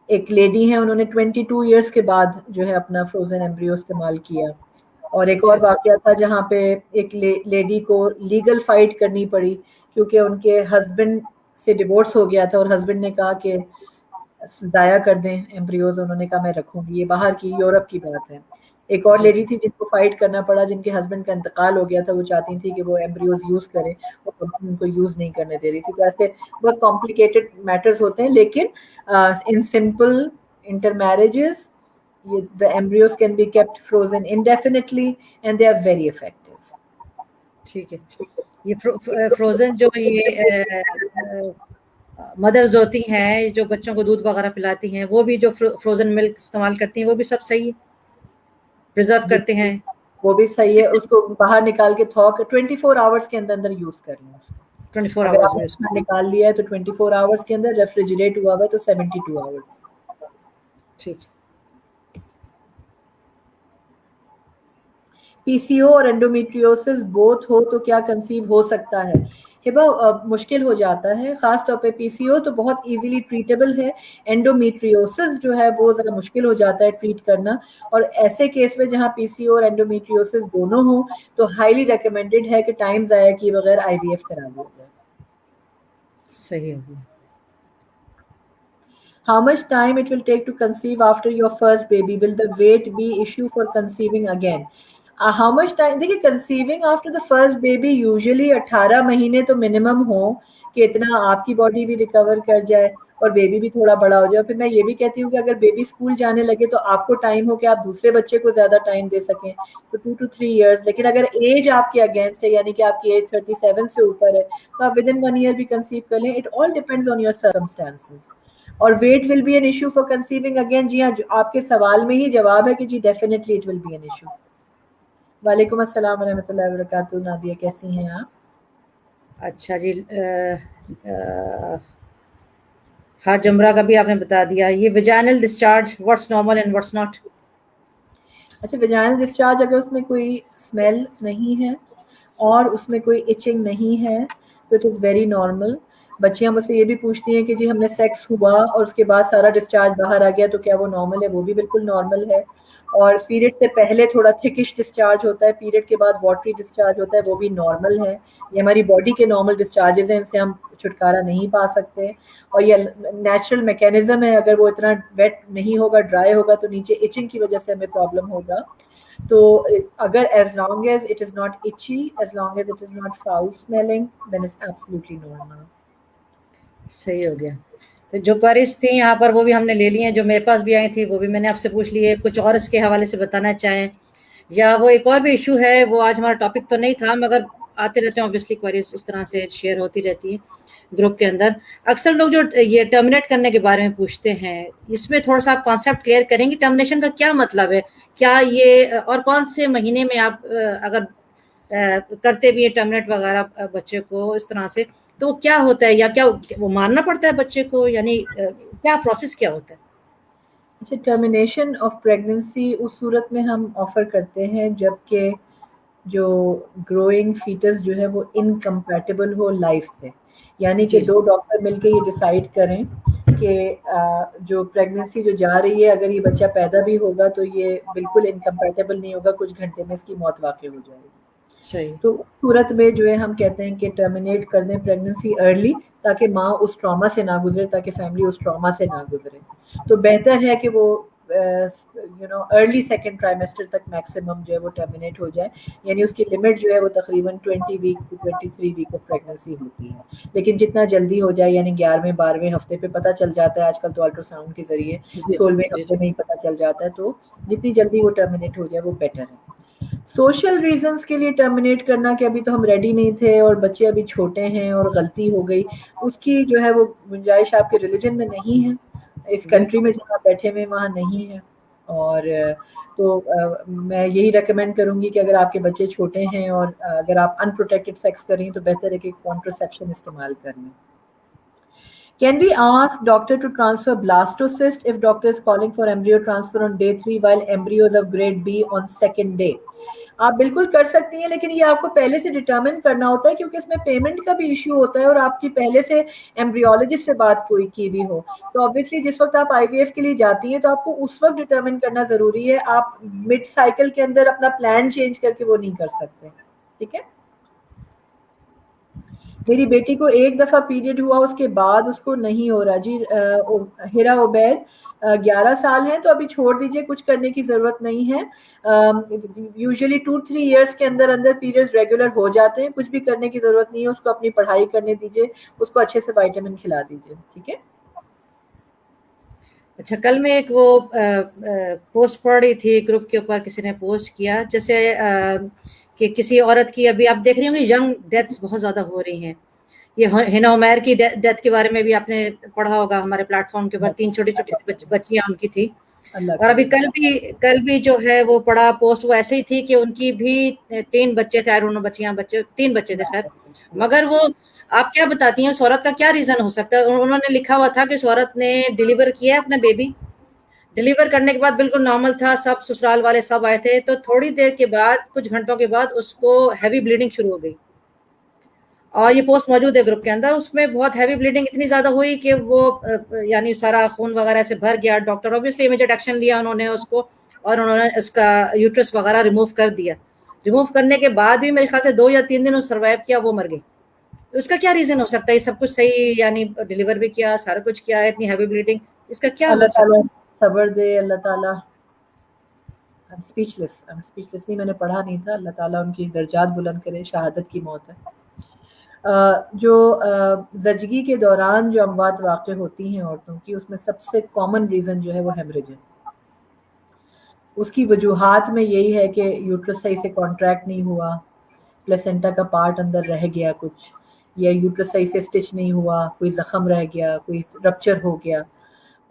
एक लेडी है, उन्होंने 22 इयर्स के बाद जो है अपना फ्रोजन एम्ब्रियो इस्तेमाल किया, اور ایک اور واقعہ تھا جہاں پہ ایک لیڈی کو لیگل فائٹ کرنی پڑی کیونکہ ان کے ہسبینڈ سے ڈیورس ہو گیا تھا اور ہسبینڈ نے کہا کہ ضائع کر دیں ایمبریوز، انہوں نے کہا میں رکھوں گی. یہ باہر کی یورپ کی بات ہے. ایک اور لیڈی تھی جن کو فائٹ کرنا پڑا، جن کے ہسبینڈ کا انتقال ہو گیا تھا، وہ چاہتی تھی کہ وہ ایمبریوز یوز کریں اور ان کو یوز نہیں کرنے دے رہی تھی. تو ایسے بہت کمپلیکیٹڈ میٹرز ہوتے ہیں، لیکن in simple intermarriages the embryos can be kept frozen indefinitely and they are very effective. ٹھیک ہے. یہ فروزن جو یہ مدرز ہوتی ہیں جو بچوں کو دودھ وغیرہ پلاتی ہیں، وہ بھی جو فروزن ملک استعمال کرتی ہیں وہ بھی سب صحیح ہے، پرزرو کرتے ہیں؟ وہ بھی صحیح ہے. اس کو باہر نکال کے تھوک 24 آورس کے اندر اندر یوز کر لیں. اس کو 24 اگر آورس آپ میں نے نکال لیا ہے تو 24 آورس کے اندر، ریفریجریٹ ہوا ہوا ہے تو 72 آورس. ٹھیک. پی سی او اور انڈومیٹریوسس بوتھ ہو تو کیا کنسیو ہو سکتا ہے؟ ہبا مشکل ہو جاتا ہے، خاص طور پہ پی سی او تو بہت ایزیلی ٹریٹیبل ہے. انڈومیٹریوسس جو ہے وہ ذرا مشکل ہو جاتا ہے ٹریٹ کرنا، اور ایسے کیس میں جہاں پی سی او اور انڈومیٹریوسس دونوں ہوں تو ہائیلی ریکمینڈیڈ ہے کہ ٹائم ضائع کیے بغیر آئی وی ایف کرا لیا جائے. صحیح ہو گیا. How much time it will take to conceive after your first baby? Will the weight be issue for conceiving again? How much time؟ دیکھیے کنسیونگ after the first baby usually 18 مہینے تو منیمم ہو کہ اتنا آپ کی باڈی بھی ریکور کر جائے اور بیبی بھی تھوڑا بڑا ہو جائے. پھر میں یہ بھی کہتی ہوں کہ اگر بیبی اسکول جانے لگے تو آپ کو ٹائم ہو کہ آپ دوسرے بچے کو زیادہ ٹائم دے سکیں، تو 2 to 3 ایئرس. لیکن اگر ایج آپ کے اگینسٹ ہے، یعنی کہ آپ کی ایج 37 سے اوپر ہے، تو آپ ود ان 1 ایئر بھی کنسیو کر لیں. It all depends on your circumstances. اور weight will be an issue for conceiving again. جی ہاں، آپ کے سوال میں ہی جواب ہے کہ جی definitely it will be an issue. وعلیکم السلام ورحمۃ اللہ وبرکاتہ. نادیہ کیسی ہیں آپ؟ اچھا جی. ہاں جمرہ کا بھی آپ نے بتا دیا. یہ vaginal discharge what's normal and what's not? اچھا، ویجائنل ڈسچارج اگر اس میں کوئی اسمیل نہیں ہے اور اس میں کوئی ایچنگ نہیں ہے تو اٹ از ویری نارمل. بچیاں مجھ سے یہ بھی پوچھتی ہیں کہ جی ہم نے سیکس ہوا اور اس کے بعد سارا ڈسچارج باہر آ گیا تو کیا وہ نارمل ہے؟ وہ بھی بالکل نارمل ہے. اور پیریڈ سے پہلے تھوڑا تھکش ڈسچارج ہوتا ہے، پیریڈ کے بعد واٹری ڈسچارج ہوتا ہے، وہ بھی نارمل ہے. یہ ہماری باڈی کے نارمل ڈسچارجز ہیں، ان سے ہم چھٹکارا نہیں پا سکتے. اور یہ نیچرل میکینزم ہے، اگر وہ اتنا ویٹ نہیں ہوگا، ڈرائی ہوگا تو نیچے ایچنگ کی وجہ سے ہمیں پرابلم ہوگا. تو اگر as long as it is not itchy, as long as it is not foul smelling, then it's absolutely normal. صحیح ہو گیا. تو جو کوئریز تھیں یہاں پر وہ بھی ہم نے لے لی ہیں، جو میرے پاس بھی آئی تھی وہ بھی میں نے آپ سے پوچھ لی ہے. کچھ اور اس کے حوالے سے بتانا چاہیں، یا وہ ایک اور بھی ایشو ہے، وہ آج ہمارا ٹاپک تو نہیں تھا مگر آتے رہتے ہیں اوبیسلی کوئریز اس طرح سے شیئر ہوتی رہتی ہیں گروپ کے اندر. اکثر لوگ جو یہ ٹرمینیٹ کرنے کے بارے میں پوچھتے ہیں، اس میں تھوڑا سا آپ کانسیپٹ کلیئر کریں گے ٹرمینیشن کا کیا مطلب ہے؟ کیا یہ اور کون سے مہینے میں آپ اگر کرتے بھی ہیں ٹرمینیٹ وغیرہ بچے کو اس طرح سے، تو وہ کیا ہوتا ہے؟ یا کیا وہ مارنا پڑتا ہے بچے کو؟ یعنی کیا پروسیس کیا ہوتا ہے؟ اچھا، ٹرمینیشن آف پریگننسی اس صورت میں ہم آفر کرتے ہیں جب کہ جو گروئنگ فیٹس جو ہے وہ انکمپیٹیبل ہو لائف سے. یعنی کہ جی دو ڈاکٹر مل کے یہ ڈیسائیڈ کریں کہ جو پریگننسی جو جا رہی ہے، اگر یہ بچہ پیدا بھی ہوگا تو یہ بالکل انکمپیٹیبل نہیں ہوگا، کچھ گھنٹے میں اس کی موت واقع ہو جائے گی. صحیح. تو اس صورت میں جو ہے ہم کہتے ہیں کہ ٹرمینیٹ کر دیں پریگننسی ارلی، تاکہ ماں اس ٹراما سے نہ گزرے، تاکہ فیملی اس ٹراما سے نہ گزرے. تو بہتر ہے کہ وہ ارلی سیکنڈ ٹرائمیسٹر تک میکسیمم جو ہے وہ ٹرمینیٹ ہو جائے. یعنی اس کی لمٹ جو ہے وہ تقریباً 20 week to 23 week of pregnancy ہوتی ہے. لیکن جتنا جلدی ہو جائے، یعنی 11ویں 12ویں ہفتے پہ پتہ چل جاتا ہے آج کل تو الٹرا ساؤنڈ کے ذریعے 16ویں ہفتے میں ہی پتہ چل جاتا ہے، تو جتنی جلدی وہ ٹرمینیٹ ہو جائے وہ بیٹر ہے. سوشل ریزنس کے لیے ٹرمینیٹ کرنا کہ ابھی تو ہم ریڈی نہیں تھے اور بچے ابھی چھوٹے ہیں اور غلطی ہو گئی، اس کی جو ہے وہ گنجائش آپ کے ریلیجن میں نہیں ہے. اس کنٹری میں جہاں بیٹھے ہوئے وہاں نہیں ہے. اور تو میں یہی ریکمینڈ کروں گی کہ اگر آپ کے بچے چھوٹے ہیں اور اگر آپ ان پروٹیکٹڈ سیکس کریں تو بہتر ہے کہ کانٹرسیپشن استعمال کر لیں. Can we ask doctor to transfer blastocyst if doctor is calling for embryo transfer on day 3 while embryo is of grade B on second day? आप बिल्कुल कर सकती हैं, लेकिन ये आपको पहले से डिटरमिन करना होता है, क्योंकि इसमें पेमेंट का भी इश्यू होता है और आपकी पहले से एम्ब्रियोलॉजिस्ट से बात कोई की भी हो। तो ऑब्वियसली जिस वक्त आप आईवीएफ के लिए जाती हैं तो आपको उस वक्त डिटरमिन करना ज़रूरी है, आप मिड साइकिल के अंदर अपना प्लान चेंज करके वो नहीं कर सकते। ठीक है। मेरी बेटी को एक दफ़ा पीरियड हुआ, उसके बाद उसको नहीं हो रहा जी। हिरा उबैद 11 साल है तो अभी छोड़ दीजिए, कुछ करने की ज़रूरत नहीं है। यूजुअली 2-3 ईयर्स के अंदर अंदर पीरियड्स रेगुलर हो जाते हैं, कुछ भी करने की ज़रूरत नहीं है, उसको अपनी पढ़ाई करने दीजिए, उसको अच्छे से विटामिन खिला दीजिए। ठीक है। अच्छा, कल में एक वो पोस्ट पढ़ रही थी ग्रुप के ऊपर, किसी ने पोस्ट किया जैसे कि किसी औरत की, अभी आप देख रही होंगी यंग डेथ्स बहुत ज़्यादा हो रही हैं। ये हिना उमैर की डेथ के बारे में भी आपने पढ़ा होगा हमारे प्लेटफॉर्म के ऊपर, 3 छोटी छोटी बच्चियां उनकी थी। और अभी कल भी जो है वो पढ़ा पोस्ट, वो ऐसे ही थी कि उनकी भी 3 बच्चे थे, बच्चे 3 बच्चे थे खैर, मगर वो आप क्या बताती हैं उस औरत का क्या रीजन हो सकता है? उन्होंने लिखा हुआ था कि उस औरत ने डिलीवर किया अपना बेबी, डिलीवर करने के बाद बिल्कुल नॉर्मल था, सब ससुराल वाले सब आए थे, तो थोड़ी देर के बाद, कुछ घंटों के बाद उसको हैवी ब्लीडिंग शुरू हो गई, और ये पोस्ट मौजूद है ग्रुप के अंदर। उसमें बहुत हैवी ब्लीडिंग इतनी ज्यादा हुई कि वो यानी सारा खून वगैरह से भर गया। डॉक्टर ऑब्वियसली इमीडिएट एक्शन लिया उन्होंने उसको, और उन्होंने उसका यूट्रस वगैरह रिमूव कर दिया। रिमूव करने के बाद भी मेरे ख्याल से 2 या 3 दिन सर्वाइव किया, वो मर गई। उसका क्या रीजन हो सकता है? सब कुछ सही, यानी डिलीवर भी किया, सारा कुछ किया, इतनी हैवी ब्लीडिंग, इसका क्या हो सकता है? सब्र दे अल्लाह ताला। I'm speechless नहीं, मैंने पढ़ा नहीं था। अल्लाह ताला उनकी दर्जात बुलंद करे, शहादत की मौत है। जो ज़चगी के दौरान जो अमवात वाक़ होती हैं औरतों की, उसमें सबसे कॉमन रीज़न जो है वो हेमरेज है। उसकी वजूहात में यही है कि यूट्रस सही से कॉन्ट्रैक्ट नहीं हुआ, प्लेसेंटा का पार्ट अंदर रह गया कुछ, या यूट्रस सही से स्टिच नहीं हुआ, कोई ज़ख़म रह गया, कोई रप्चर हो गया,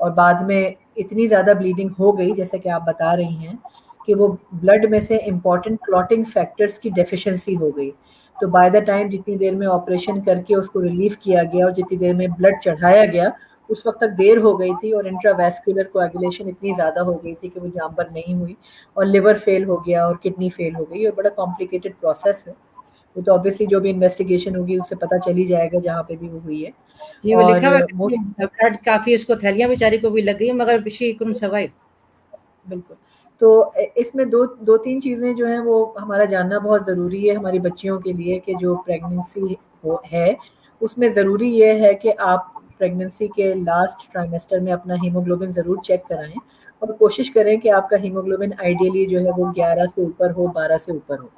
और बाद में इतनी ज़्यादा ब्लीडिंग हो गई जैसे कि आप बता रही हैं कि वो ब्लड में से इम्पॉर्टेंट क्लॉटिंग फैक्टर्स की डेफिशिएंसी हो गई। तो बाय द टाइम जितनी देर में ऑपरेशन करके उसको रिलीव किया गया और जितनी देर में ब्लड चढ़ाया गया, उस वक्त तक देर हो गई थी, और इंट्रावैस्कुलर कोएगुलेशन इतनी ज़्यादा हो गई थी कि वो जांबर नहीं हुई, और लिवर फेल हो गया और किडनी फेल हो गई, और बड़ा कॉम्प्लिकेटेड प्रोसेस है। वो तो ऑब्वियसली जो भी इन्वेस्टिगेशन होगी उससे पता चल ही जाएगा जहाँ पे भी वो हुई है। जी, वो लिखा हुआ है ब्लड काफी उसको थैलियां बेचारी को भी लग गई, मगर शी कुडंट सर्वाइव। बिल्कुल। तो इसमें दो तीन चीज़ें जो हैं वो हमारा जानना बहुत ज़रूरी है हमारी बच्चियों के लिए, कि जो प्रेगनेंसी है उसमें ज़रूरी ये है कि आप प्रेगनेंसी के लास्ट ट्राइमेस्टर में अपना हीमोग्लोबिन ज़रूर चेक कराएं, और कोशिश करें कि आपका हीमोग्लोबिन आइडियली जो है वो 11 से ऊपर हो, 12 से ऊपर हो।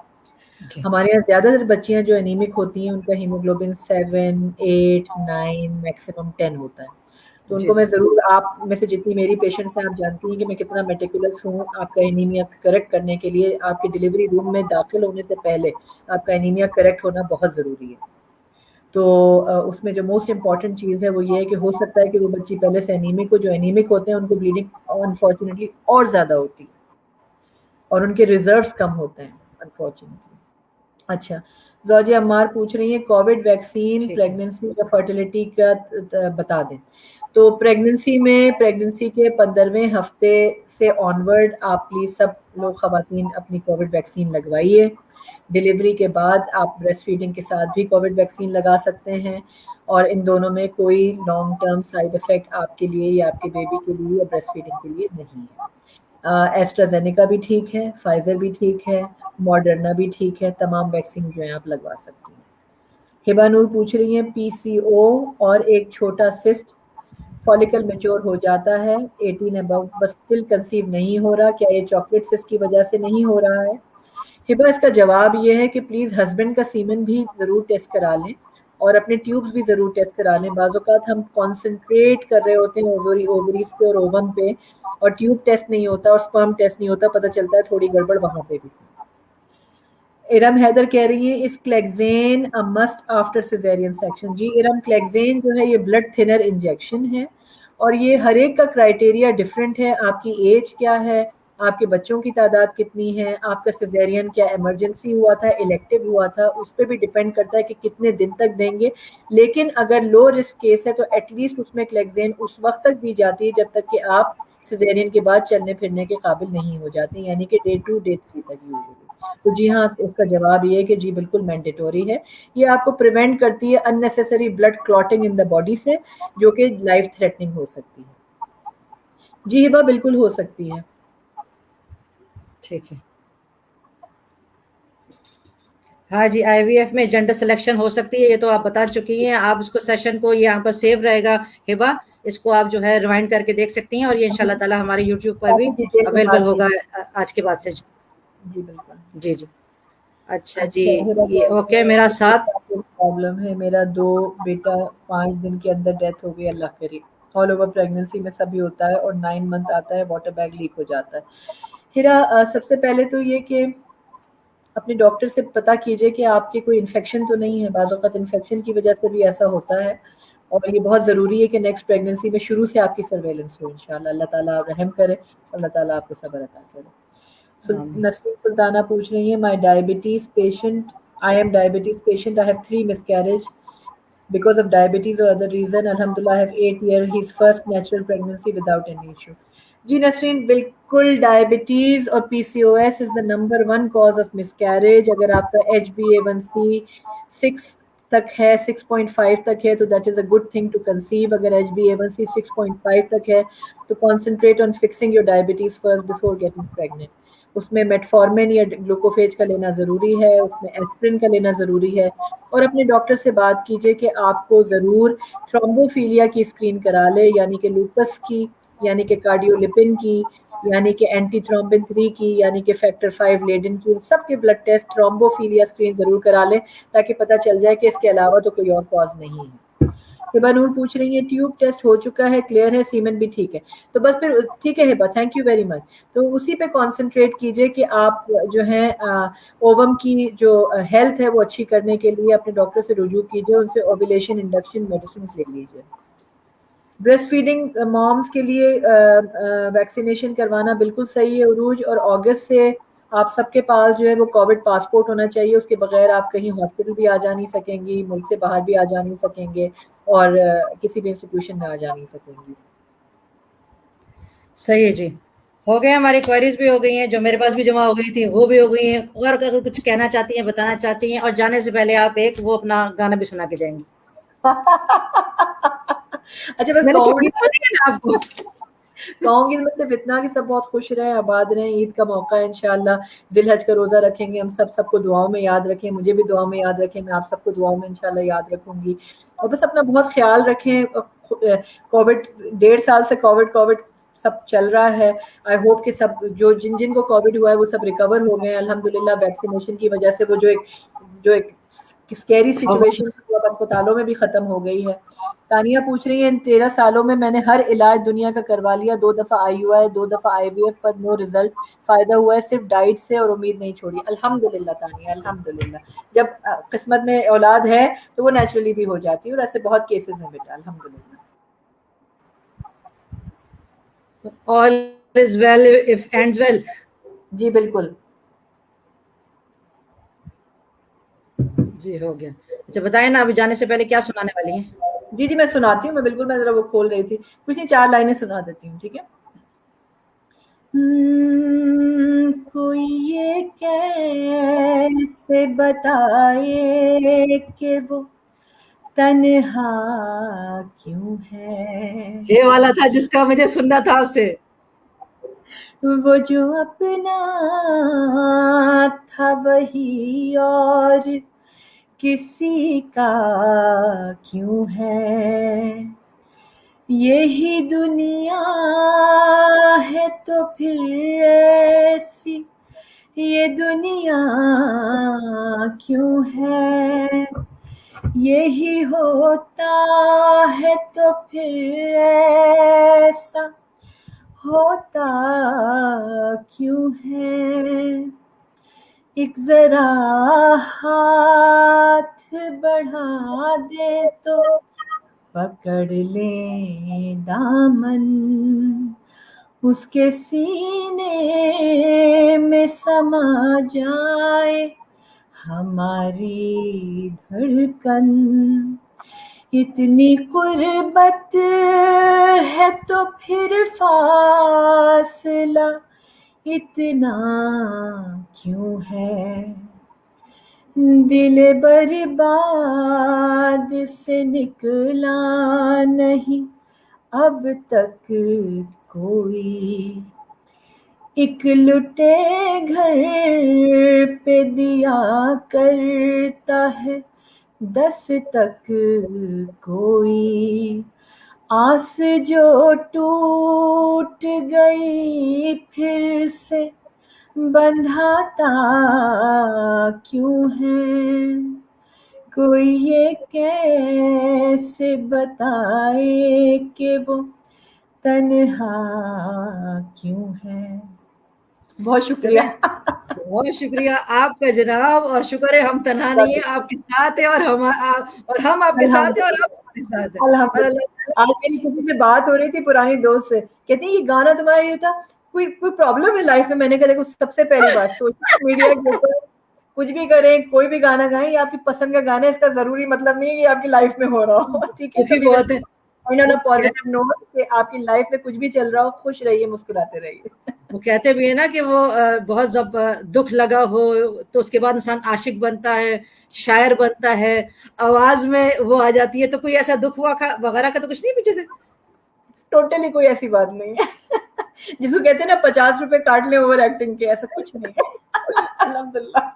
हमारे यहाँ ज़्यादातर बच्चियाँ जो एनीमिक होती हैं उनका हीमोग्लोबिन 7, 8, 9 मैक्सिमम 10 होता है। तो उनको मैं ज़रूर, आप में से जितनी मेरी पेशेंट्स हैं आप जानती हैं कि मैं कितना मेटिकुलस हूँ आपका एनीमिया करेक्ट करने के लिए। आपके डिलीवरी रूम में दाखिल होने से पहले आपका एनीमिया करेक्ट होना बहुत ज़रूरी है। तो उसमें जो मोस्ट इम्पॉर्टेंट चीज़ है वो ये है कि हो सकता है कि वो बच्ची पहले से एनीमिक हो, जो एनीमिक होते हैं उनको ब्लीडिंग अनफॉर्चुनेटली और ज़्यादा होती है, और उनके रिजर्व्स कम होते हैं अनफॉर्चुनेटली। अच्छा, ज़ौजिया अम्मार पूछ रही है कोविड वैक्सीन प्रेगनेंसी या फर्टिलिटी का बता दें। तो प्रेगनेंसी के 15वें हफ्ते से ऑनवर्ड आप प्लीज़ सब लोग ख़वातीन अपनी कोविड वैक्सीन लगवाइए। डिलीवरी के बाद आप ब्रेस्ट फीडिंग के साथ भी कोविड वैक्सीन लगा सकते हैं, और इन दोनों में कोई लॉन्ग टर्म साइड इफ़ेक्ट आपके लिए या आपके बेबी के लिए या ब्रेस्ट फीडिंग के लिए नहीं है। एस्ट्राजेनेका भी ठीक है, फाइजर भी ठीक है, मॉडर्ना भी ठीक है, तमाम वैक्सीन जो है आप लगवा सकती हैं। हिबा नूर पूछ रही हैं पीसीओ और एक छोटा सिस्ट, फॉलिकल मैच्योर हो जाता है 18 अबव, बस स्टिल कंसीव नहीं हो रहा, क्या ये चॉकलेट सिस्ट की वजह से नहीं हो रहा है? हिबा, इसका जवाब ये है कि प्लीज़ हस्बैंड का सीमन भी ज़रूर टेस्ट करा लें, और अपने ट्यूब्स भी ज़रूर टेस्ट करा लें। बाज़ औक़ात हम कॉन्सेंट्रेट कर रहे होते हैं ओवरीज़ पे और ओवम पे, और ट्यूब टेस्ट नहीं होता और स्पर्म टेस्ट नहीं होता, पता चलता है थोड़ी गड़बड़ वहाँ पे भी। इरम हैदर कह रही है इस Clexane a must after caesarean section. जी इरम, क्लेक्सेन जो है ये ब्लड थिनर इंजेक्शन है, और ये हर एक का क्राइटेरिया डिफरेंट है। आपकी एज क्या है, آپ کے بچوں کی تعداد کتنی ہے, آپ کا سیزیرین کیا ایمرجنسی ہوا تھا, الیکٹیو ہوا تھا, اس پہ بھی ڈیپینڈ کرتا ہے کہ کتنے دن تک دیں گے. لیکن اگر لو رسک کیس ہے تو ایٹ لیسٹ اس میں کلیکزین اس وقت تک دی جاتی ہے جب تک کہ آپ سیزیرین کے بعد چلنے پھرنے کے قابل نہیں ہو جاتے, یعنی کہ ڈے 2 ڈے 3 تک یوزلی. تو جی ہاں, اس کا جواب یہ ہے کہ جی بالکل مینڈیٹوری ہے. یہ آپ کو پریونٹ کرتی ہے unnecessary blood clotting in the body سے, جو کہ لائف تھریٹننگ ہو سکتی ہے. جی ہبا بالکل ہو سکتی ہے. ٹھیک ہے. ہاں جی, آئی وی ایف میں جینڈر سلیکشن ہو سکتی ہے, یہ تو آپ بتا چکی ہیں. آپ اس کو سیشن کو یہاں پر سیو رہے گا ہبا, اس کو آپ جو ہے ریوائنڈ کر کے دیکھ سکتی ہیں, اور یہ انشاءاللہ تعالی ہمارے یوٹیوب پر بھی کافی ڈیٹیل میں اویلیبل بات کی. ہوگا آج کے بعد سے. جی بالکل. جی جی اچھا جی, اچھا ہبا یہ اوکے. میرا 7 پرابلم ہے, میرا 2 بیٹا 5 دن کے اندر ڈیتھ ہو گئی, اللہ کرے. آل اوور پریگننسی میں سبھی ہوتا ہے, اور 9 منتھ آتا ہے واٹر بیگ لیک ہو جاتا ہے. ہیرا سب سے پہلے تو یہ کہ اپنے ڈاکٹر سے پتہ کیجئے کہ آپ کے کوئی انفیکشن تو نہیں ہے. بعض اوقات انفیکشن کی وجہ سے بھی ایسا ہوتا ہے, اور یہ بہت ضروری ہے کہ نیکسٹ پریگننسی میں شروع سے آپ کی سرویلنس ہو انشاءاللہ. اللہ تعالیٰ رحم کرے, اللہ تعالیٰ آپ کو صبر عطا کرے. نسرین سلطانہ پوچھ رہی ہیں, my diabetes patient, I am diabetes patient, I have 3 miscarriage because of diabetes or other reason. Alhamdulillah, I have 8 year, his first natural pregnancy without any issue. جی نسرین بالکل, ڈائبٹیز اور P C O S is the number 1 cause of miscarriage. اگر آپ کا HbA1c 6 تک ہے, 6.5 تک ہے, تو that is a good thing to conceive. اگر HbA1c 6.5 تک ہے تو concentrate on fixing your diabetes first before getting pregnant. اس میں میٹفارمن یا گلوکوفیج کا لینا ضروری ہے, اس میں ایسپرین کا لینا ضروری ہے, اور اپنے ڈاکٹر سے بات کیجئے کہ آپ کو ضرور تھرومبوفیلیا کی اسکرین کرا لے, یعنی کہ لوپس کی, یعنی کہ کارڈیولپن کی, یعنی کہ اینٹی تھرومبن 3 کی, یعنی کہ فیکٹر 5 لیڈن کی. سب کے بلڈ ٹیسٹ تھرومبوفیلیا اسکرین ضرور کرا لیں تاکہ پتہ چل جائے کہ اس کے علاوہ تو کوئی اور کاز نہیں ہے. ہبا نور پوچھ رہی ہے, ٹیوب ٹیسٹ ہو چکا ہے, کلیئر ہے, سیمن بھی ٹھیک ہے. تو بس پھر ٹھیک ہے ہبا, تھینک یو ویری مچ. تو اسی پہ کانسنٹریٹ کیجئے کہ آپ جو ہیں اووم کی جو ہیلتھ ہے وہ اچھی کرنے کے لیے اپنے ڈاکٹر سے رجوع کیجئے, ان سے اوویلیشن انڈکشن میڈیسنز لے لیجئے. بریسٹ فیڈنگ مامز کے لیے ویکسینیشن کروانا بالکل صحیح ہے عروج, اور اگست سے آپ سب کے پاس جو ہے وہ کووڈ پاسپورٹ ہونا چاہیے. اس کے بغیر آپ کہیں ہاسپٹل بھی آ جا نہیں سکیں گی, ملک سے باہر بھی آ جا نہیں سکیں گے, اور کسی بھی انسٹیٹیوشن میں آ جا نہیں سکیں گی. صحیح ہے جی, ہو گئے. ہماری کوئریز بھی ہو گئی ہیں, جو میرے پاس بھی جمع ہو گئی تھی وہ بھی ہو گئی ہیں. اور اگر کچھ کہنا چاہتی ہیں, بتانا چاہتی ہیں, اور جانے سے پہلے آپ ایک وہ اپنا گانا بھی سنا کے جائیں گی. اچھا بس میں نے کہوں گی چھوڑی تو نہیں ہے آپ کو. کہوں گی میں صرف اتنا کہ سب بہت خوش رہیں, آباد رہیں. عید کا موقع ہے انشاءاللہ, ذی الحج کا روزہ رکھیں گے ہم سب کو دعاؤں میں یاد رکھیں, مجھے بھی دعاؤں میں یاد رکھیں, میں آپ سب کو دعاؤں میں انشاءاللہ یاد رکھوں گی. اور بس اپنا بہت خیال رکھیں. کووڈ 1.5 سال سے کووڈ سب چل رہا ہے. آئی ہوپ کہ سب جن کو کووڈ ہوا ہے وہ سب ریکور ہو گئے ہیں الحمدللہ. ویکسینیشن کی وجہ سے وہ جو ایک اسکیری سچویشن اب اسپتالوں میں بھی ختم ہو گئی ہے. تانیہ پوچھ رہی ہیں, ان 13 سالوں میں میں نے ہر علاج دنیا کا کروا لیا, 2 دفعہ IUI, 2 دفعہ IVF, پر نو رزلٹ. فائدہ ہوا ہے صرف ڈائٹ سے, اور امید نہیں چھوڑی. الحمدللہ تانیہ, الحمدللہ. جب قسمت میں اولاد ہے تو وہ نیچرلی بھی ہو جاتی ہے, اور ایسے بہت کیسز ہیں بیٹا, الحمدللہ. All is well if ends well. جی بالکل. جی ہو گیا. اچھا بتائیں نا, ابھی جانے سے پہلے کیا سنانے والی ہیں؟ جی میں سناتی ہوں, میں بالکل, میں ذرا وہ کھول رہی تھی, کچھ نہیں 4 لائنیں سنا دیتی ہوں, ٹھیک ہے. کوئی یہ کیسے بتائے کہ وہ تنہا کیوں ہے, یہ والا تھا جس کا مجھے سننا تھا آپ سے. وہ جو اپنا تھا وہی اور کسی کا کیوں ہے. یہی دنیا ہے تو پھر ایسی یہ دنیا کیوں ہے. یہی ہوتا ہے تو پھر ایسا ہوتا کیوں ہے. ایک ذرا ہاتھ بڑھا دے تو پکڑ لیں دامن, اس کے سینے میں سما جائے ہماری دھڑکن. اتنی قربت ہے تو پھر فاصلہ اتنا کیوں ہے. دل برباد سے نکلا نہیں اب تک کوئی. ایک لٹے گھر پہ دیا کرتا ہے 10 تک کوئی. آس جو ٹوٹ گئی پھر سے بندھاتا کیوں ہے. کوئی یہ کیسے بتائے کہ وہ تنہا کیوں ہے. بہت شکریہ. بہت شکریہ آپ کا جناب, اور شکر ہے ہم تنہا نہیں ہیں, آپ کے ساتھ ہیں, اور ہم آپ کے ساتھ ہیں, اور آپ ہمارے ساتھ ہیں. اور اللہ آج میری کسی سے بات ہو رہی تھی پرانی دوست سے, کہتی یہ گانا تمہارا یہ تھا, کوئی پرابلم ہے لائف میں. میں نے کہا دیکھو سب سے پہلی بات سوشل میڈیا کے اوپر کچھ بھی کریں, کوئی بھی گانا گائیں, یہ آپ کی پسند کا گانا ہے, اس کا ضروری مطلب نہیں ہے کہ آپ کی لائف میں ہو رہا ہو. ٹھیک ہے, کبھی بہت ہے. پازیٹیو نوٹ کہ آپ کی لائف میں کچھ بھی چل رہا ہو, خوش رہیے, مسکراتے رہیے. وہ کہتے بھی ہے نا کہ وہ بہت جب دکھ لگا ہو تو اس کے بعد انسان عاشق بنتا ہے, شاعر بنتا ہے, آواز میں وہ آ جاتی ہے. تو کوئی ایسا دکھ ہوا وغیرہ کا تو کچھ نہیں پیچھے سے؟ ٹوٹلی کوئی ایسی بات نہیں ہے. جس کو کہتے ہیں نا 50 روپے کاٹ لیں اوور ایکٹنگ کے, ایسا کچھ نہیں ہے. الحمدللہ.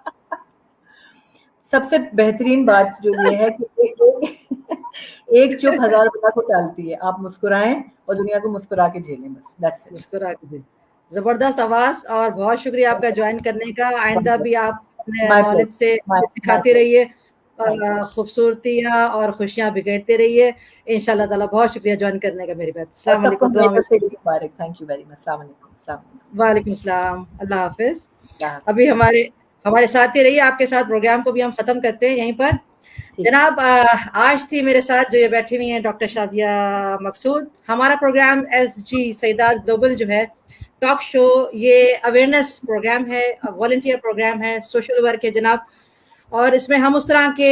سب سے بہترین بات جو یہ ہے کہ ایک چپ 1000 روپے کو ٹالتی ہے. آپ مسکرائیں اور دنیا کو مسکرا کے جھیلیں, بس دیٹس اٹ. مسکرا کے. زبردست آواز, اور بہت شکریہ آپ کا جوائن کرنے کا. آئندہ بھی آپ اپنے نالج سے سکھاتے رہیے اور خوبصورتیاں اور خوشیاں بکھیرتے رہیے انشاءاللہ تعالیٰ. بہت شکریہ جوائن کرنے کا میری بات. السلام علیکم. Thank you very much. السلام علیکم. وعلیکم السلام. اللہ حافظ. ابھی ہمارے ساتھ ہی رہیے, آپ کے ساتھ پروگرام کو بھی ہم ختم کرتے ہیں یہیں پر. جناب آج تھی میرے ساتھ جو یہ بیٹھی ہوئی ہیں ڈاکٹر شازیہ مقصود. ہمارا پروگرام SG سیدات گلوبل جو ہے ٹاک شو, یہ اویئرنیس پروگرام ہے, والنٹیئر پروگرام ہے, سوشل ورک ہے جناب. اور اس میں ہم اس طرح کے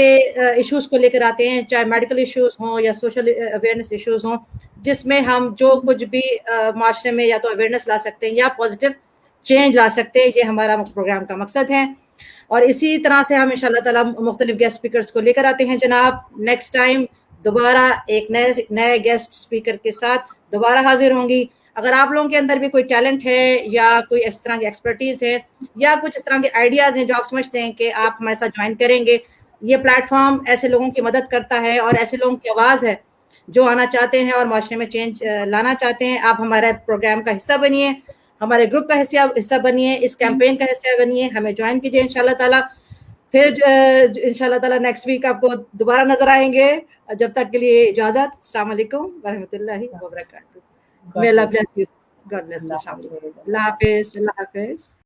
ایشوز کو لے کر آتے ہیں, چاہے میڈیکل ایشوز ہوں یا سوشل اویئرنیس ایشوز ہوں, جس میں ہم جو کچھ بھی معاشرے میں یا تو اویئرنیس لا سکتے ہیں یا پازیٹیو چینج لا سکتے ہیں. یہ ہمارا پروگرام کا مقصد ہے. اور اسی طرح سے ہم انشاءاللہ تعالیٰ مختلف گیسٹ اسپیکرز کو لے کر آتے ہیں جناب. نیکسٹ ٹائم دوبارہ ایک نئے گیسٹ اسپیکر کے ساتھ دوبارہ حاضر ہوں گی. اگر آپ لوگوں کے اندر بھی کوئی ٹیلنٹ ہے یا کوئی اس طرح کی ایکسپرٹیز ہے یا کچھ اس طرح کے آئیڈیاز ہیں جو آپ سمجھتے ہیں کہ آپ ہمارے ساتھ جوائن کریں گے, یہ پلیٹ فارم ایسے لوگوں کی مدد کرتا ہے اور ایسے لوگوں کی آواز ہے جو آنا چاہتے ہیں اور معاشرے میں چینج لانا چاہتے ہیں. آپ ہمارے پروگرام کا حصہ بنیے, ہمارے گروپ کا حصہ بنیے, اس کیمپین کا حصہ بنیے, ہمیں جوائن کیجیے انشاءاللہ تعالیٰ. پھر انشاءاللہ تعالیٰ نیکسٹ ویک آپ کو دوبارہ نظر آئیں گے. جب تک کے لیے اجازت. السلام علیکم ورحمۃ اللہ وبرکاتہ. May Allah bless you. God bless you. اللہ حافظ. اللہ حافظ.